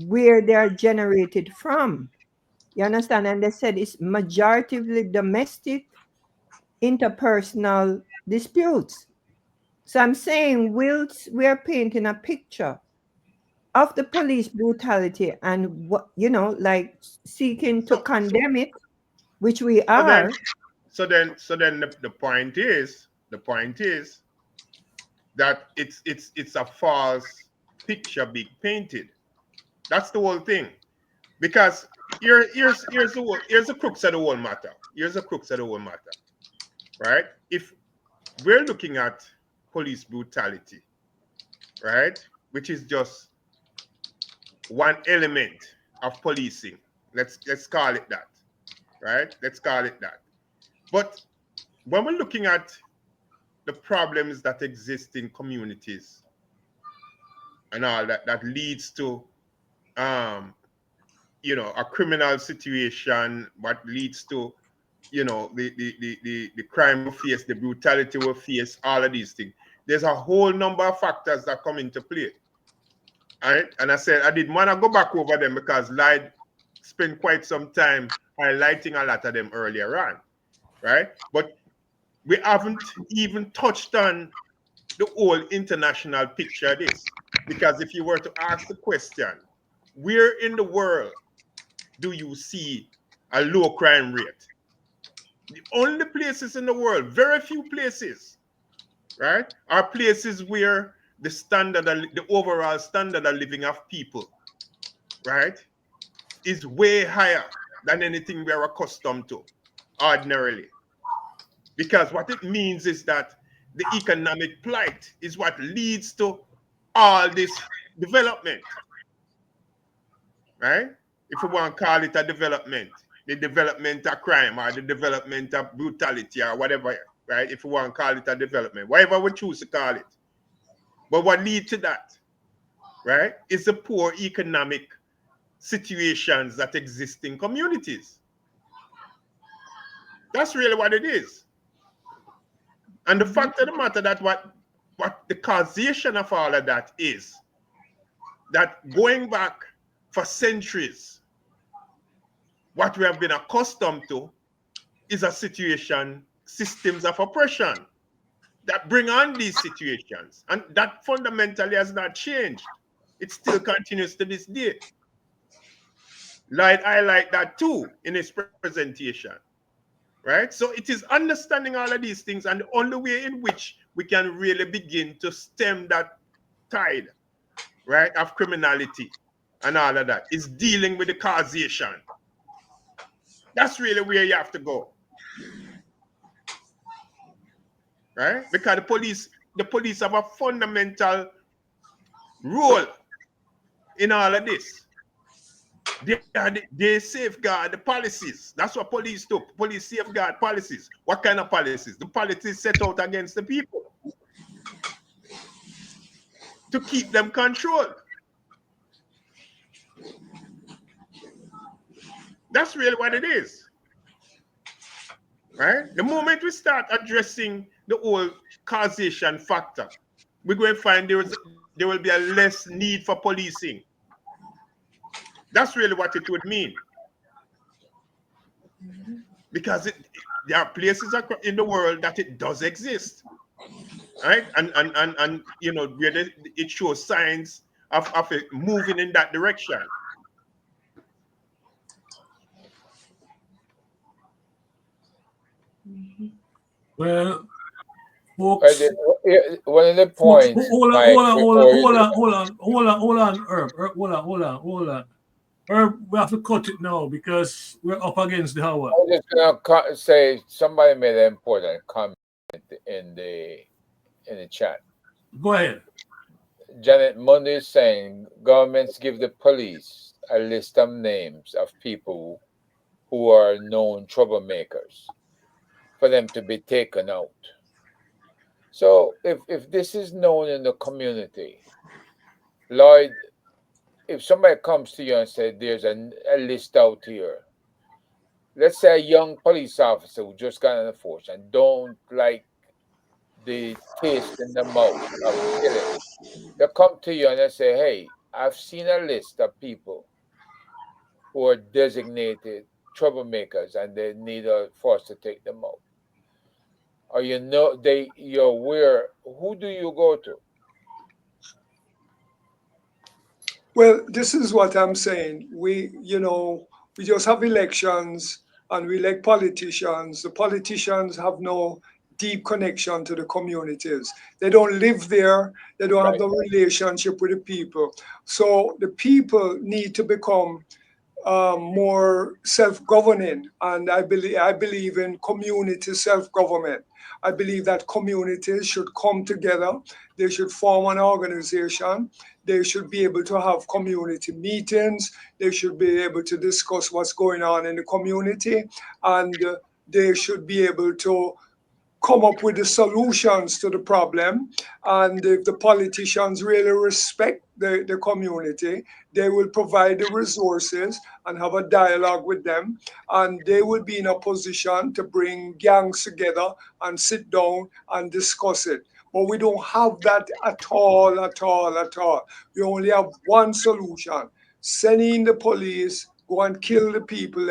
where they are generated from. You understand? And they said it's majoritively domestic, interpersonal disputes. So I'm saying we're painting a picture of the police brutality and what, like seeking to condemn it, which we are. So then the point is that it's a false picture being painted. That's the whole thing. Because here's the crux of the whole matter. Here's the crux of the whole matter. Right? If we're looking at police brutality, right, which is just one element of policing, Let's call it that, right? Let's call it that. But when we're looking at the problems that exist in communities and all that, that leads to a criminal situation, what leads to the crime we face, the brutality we face, all of these things. There's a whole number of factors that come into play. All right. And I said I didn't want to go back over them because Lloyd spent quite some time highlighting a lot of them earlier on. Right. But we haven't even touched on the whole international picture of this. Because if you were to ask the question, where in the world do you see a low crime rate? The only places in the world, very few places, right, are places where the overall standard of living of people, right, is way higher than anything we are accustomed to ordinarily. Because what it means is that the economic plight is what leads to all this development, right? If we want to call it a development, the development of crime or the development of brutality or whatever, right? If we want to call it a development, whatever we choose to call it. But what leads to that, right, is the poor economic situations that exist in communities. That's really what it is. And the fact of the matter that what the causation of all of that is that going back for centuries, what we have been accustomed to is a situation, systems of oppression that bring on these situations. And that fundamentally has not changed. It still continues to this day. Lloyd highlight that too in his presentation, right? So it is understanding all of these things, and the only way in which we can really begin to stem that tide, right, of criminality and all of that is dealing with the causation. That's really where you have to go, right? Because the police have a fundamental role in all of this. They safeguard the policies. That's what police do. Police safeguard policies. What kind of policies? The policies set out against the people to keep them controlled. That's really what it is, right? The moment we start addressing the whole causation factor, we're going to find there will be a less need for policing. That's really what it would mean. Because there are places in the world that it does exist, right? And where it shows signs of it moving in that direction. Well, folks, one of the points. Hold on, Herb. Herb, we have to cut it now because we're up against the hour. I'm just gonna say somebody made an important comment in the chat. Go ahead. Janet Mundy is saying governments give the police a list of names of people who are known troublemakers for them to be taken out. So if this is known in the community, Lloyd, if somebody comes to you and says there's a list out here, let's say a young police officer who just got on the force and don't like the taste in the mouth of killing, they come to you and they say, hey, I've seen a list of people who are designated troublemakers and they need a force to take them out. Or you're aware, who do you go to? Well, this is what I'm saying. We just have elections and we elect politicians. The politicians have no deep connection to the communities. They don't live there. They don't have no relationship with the people. So the people need to become more self-governing, and I believe in community self-government. I believe that communities should come together. They should form an organization. They should be able to have community meetings. They should be able to discuss what's going on in the community, and they should be able to come up with the solutions to the problem. And if the politicians really respect the community, they will provide the resources and have a dialogue with them. And they will be in a position to bring gangs together and sit down and discuss it. But we don't have that at all, at all, at all. We only have one solution: sending the police, go and kill the people,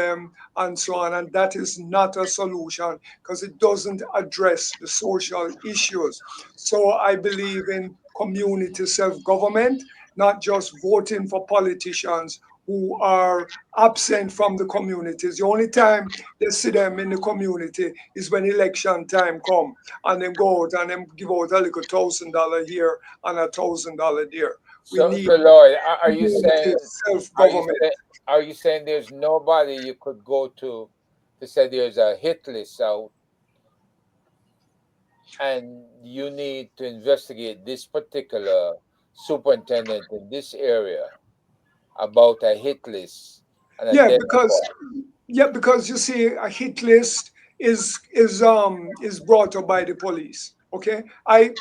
and so on. And that is not a solution because it doesn't address the social issues. So I believe in community self-government, not just voting for politicians who are absent from the communities. The only time they see them in the community is when election time come, and then go out and then give out a little $1,000 here and $1,000 there. We So, need so Lloyd, are you community saying self-government. are you saying there's nobody you could go to say there's a hit list out and you need to investigate this particular superintendent in this area about a hit list and Yeah, identify? because you see, a hit list is brought up by the police. Okay, I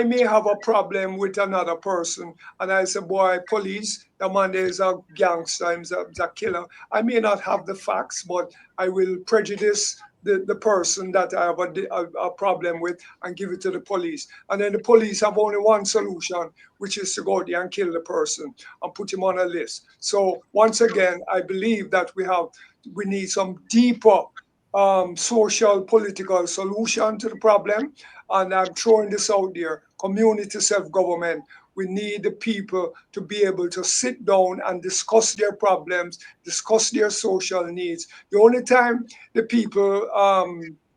may have a problem with another person, and I say, boy, police, the man there is a gangster, he's a killer. I may not have the facts, but I will prejudice the person that I have a problem with and give it to the police. And then the police have only one solution, which is to go there and kill the person and put him on a list. So once again, I believe that we need some deeper social political solution to the problem. And I'm throwing this out there: community self-government. We need the people to be able to sit down and discuss their problems, discuss their social needs. The only time the people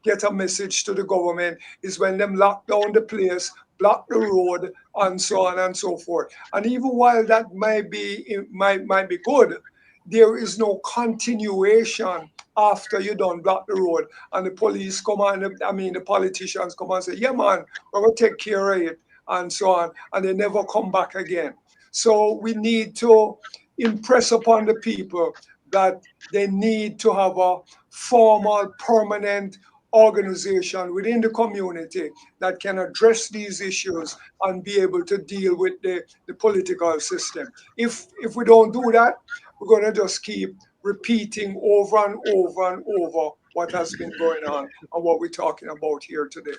get a message to the government is when them lock down the place, block the road, and so on and so forth. And even while that might be good, there is no continuation after you done block the road and the police come on, the politicians come and say, yeah, man, we're going to take care of it, and so on, and they never come back again. So we need to impress upon the people that they need to have a formal, permanent organization within the community that can address these issues and be able to deal with the political system. If we don't do that, we're going to just keep repeating over and over and over what has been going on and what we're talking about here today.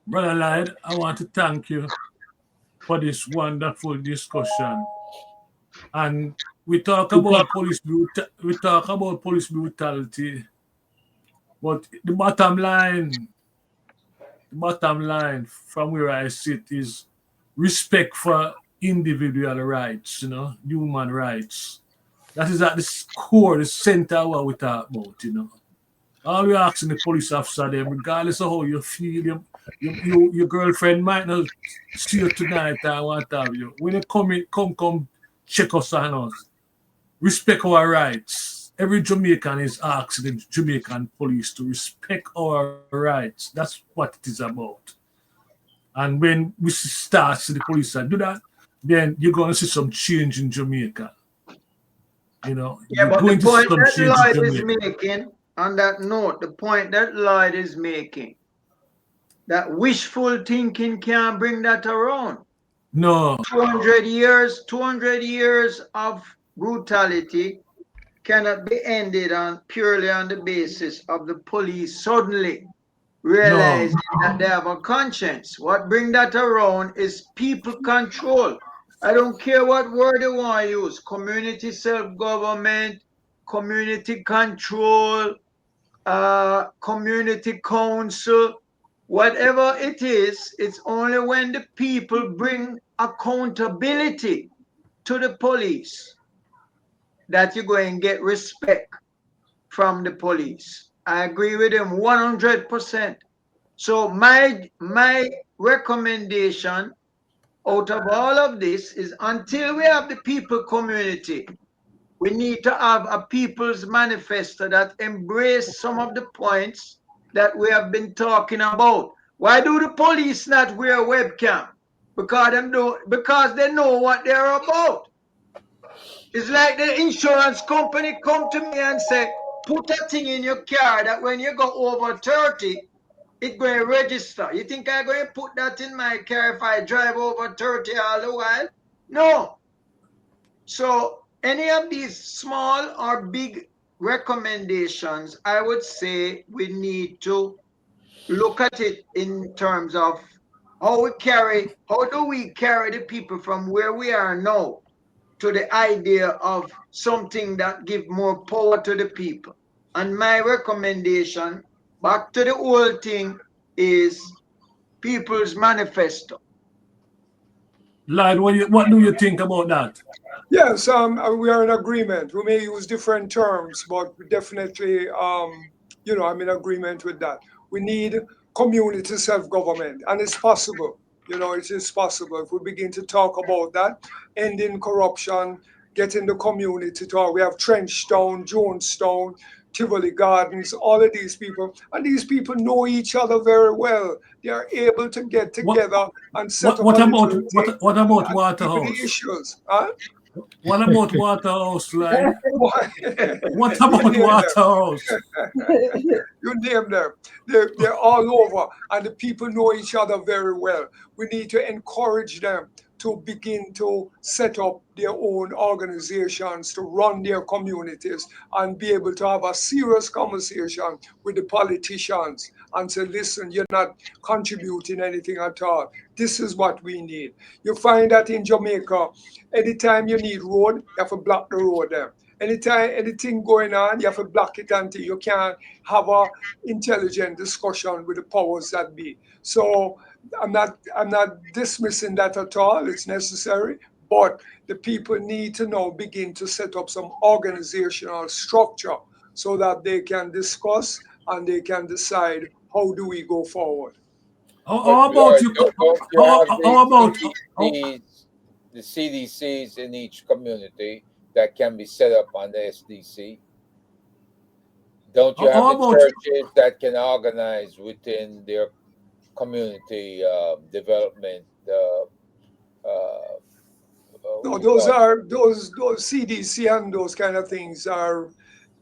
Brother Lloyd, I want to thank you for this wonderful discussion. And we talk about police brutality, but the bottom line from where I sit is respect for individual rights, human rights. That is at the core, the center of what we talk about. All we're asking the police officer, them, regardless of how you feel, your girlfriend might not see you tonight and what have you. When you come check us on us. Respect our rights. Every Jamaican is asking the Jamaican police to respect our rights. That's what it is about. And when we start to the police and do that, then you're going to see some change in Jamaica. Yeah, you're but going the to see point some that change in Lloyd is Jamaica. making, on that note, the point that Lloyd is making, that wishful thinking can't bring that around. No. 200 years of brutality cannot be ended purely on the basis of the police suddenly realizing that they have a conscience. What bring that around is people control. I don't care what word you want to use: community self-government, community control, community council, whatever it is. It's only when the people bring accountability to the police that you're going to get respect from the police. I agree with him 100%. So my recommendation out of all of this is, until we have the people community, we need to have a people's manifesto that embrace some of the points that we have been talking about. Why do the police not wear webcam? because they know what they're about. It's like the insurance company come to me and say, put a thing in your car that when you go over 30, it going to register. You think I'm going to put that in my car if I drive over 30 all the while? No. So any of these small or big recommendations, I would say we need to look at it in terms of how do we carry the people from where we are now to the idea of something that give more power to the people. And my recommendation, back to the old thing, is People's Manifesto. Lloyd, what do you think about that? Yes, we are in agreement. We may use different terms, but definitely, I'm in agreement with that. We need community self-government, and it's possible. It is possible if we begin to talk about that, ending corruption, getting the community to talk. We have Trenchtown, Jonestown, Tivoli Gardens, all of these people, and these people know each other very well. They are able to get together and set up what a about little thing what about and deal with the Waterhouse? issues. Huh? What about Waterhouse, Lloyd? What You about name them. Waterhouse? You name them. They're all over, and the people know each other very well. We need to encourage them to begin to set up their own organizations to run their communities and be able to have a serious conversation with the politicians and say, listen, you're not contributing anything at all. This is what we need. You find that in Jamaica, anytime you need road, you have to block the road there. Anytime anything going on, you have to block it until you can have a intelligent discussion with the powers that be. So I'm not dismissing that at all. It's necessary, but the people need to now begin to set up some organizational structure so that they can discuss and they can decide how do we go forward. How about you? Don't you How have about the CDCs in each community that can be set up on the SDC? Don't you have how the about churches that can organize within their community development? No, those CDC and those kind of things are,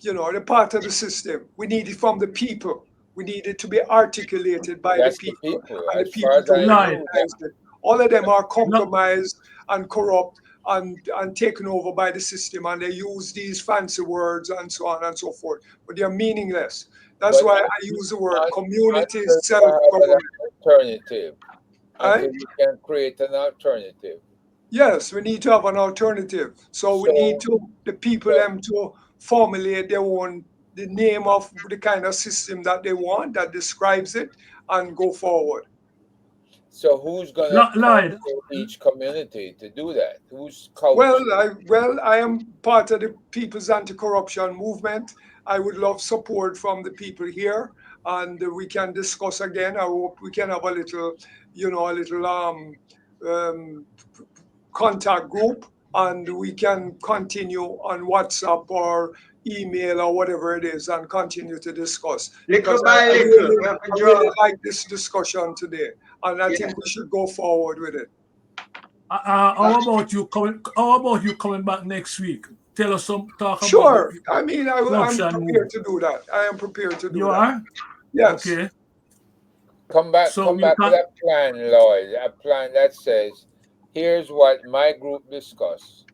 they're part of the system. We need it from the people. We need it to be articulated by That's the the people people. and the As far people as to I know, recognize it. All of them are compromised and corrupt and taken over by the system, and they use these fancy words and so on and so forth, but they are meaningless. That's but why I use the word community until you have self-government. an alternative, Right? until you can create an alternative. Yes, we need to have an alternative. So we need the people them to formulate the name of the kind of system that they want that describes it and go forward. So who's gonna Lloyd? counsel each community to do that? Who's Well, counsel? I am part of the People's Anti-Corruption Movement. I would love support from the people here, and we can discuss again. I hope we can have a little, contact group, and we can continue on WhatsApp or email or whatever it is and continue to discuss. Little Because by little, we have to I draw. really like this discussion today, and I think we should go forward with it. How about you coming? How about you coming back next week? Tell us some talk about Sure. the I mean, I'm corruption prepared movement. to do that. I am prepared to do You that. are? Yes. Okay. Come back So you with can. a plan, Lloyd. A plan that says, here's what my group discussed,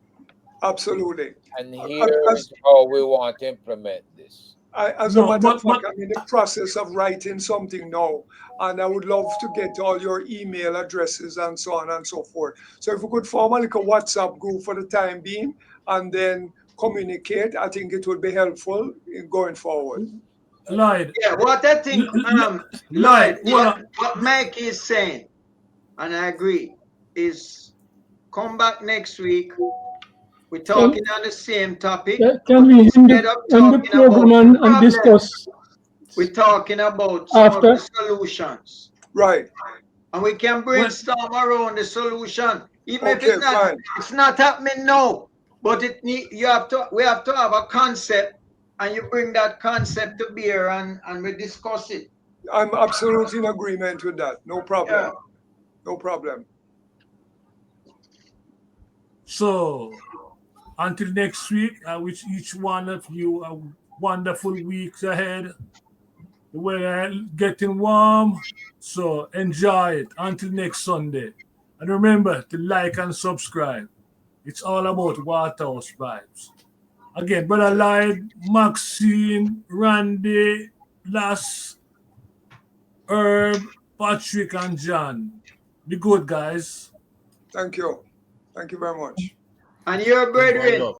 Absolutely. and here's how we want to implement this. As a matter of fact, I'm in the process of writing something now, and I would love to get all your email addresses and so on and so forth. So if we could form a little WhatsApp group for the time being and then communicate, I think it would be helpful in going forward. Lloyd. Yeah, what I think, Lloyd, what Mike is saying, and I agree, is come back next week. We're talking on the same topic. Can we end Instead of the talking program about and problems, discuss we're talking about some of the solutions. Right. And we can brainstorm around the solution. Even if Okay, it's not happening now, but we have to have a concept, and you bring that concept to bear and we discuss it. I'm absolutely in agreement with that. No problem. Yeah. No problem. So until next week, I wish each one of you a wonderful week ahead. The weather getting warm, so enjoy it until next Sunday. And remember to like and subscribe. It's all about Waterhouse Vibes. Again, Brother Lloyd, Maxine, Randy, Lass, Herb, Patrick, and John. Be good, guys. Thank you. Thank you very much. And your brethren,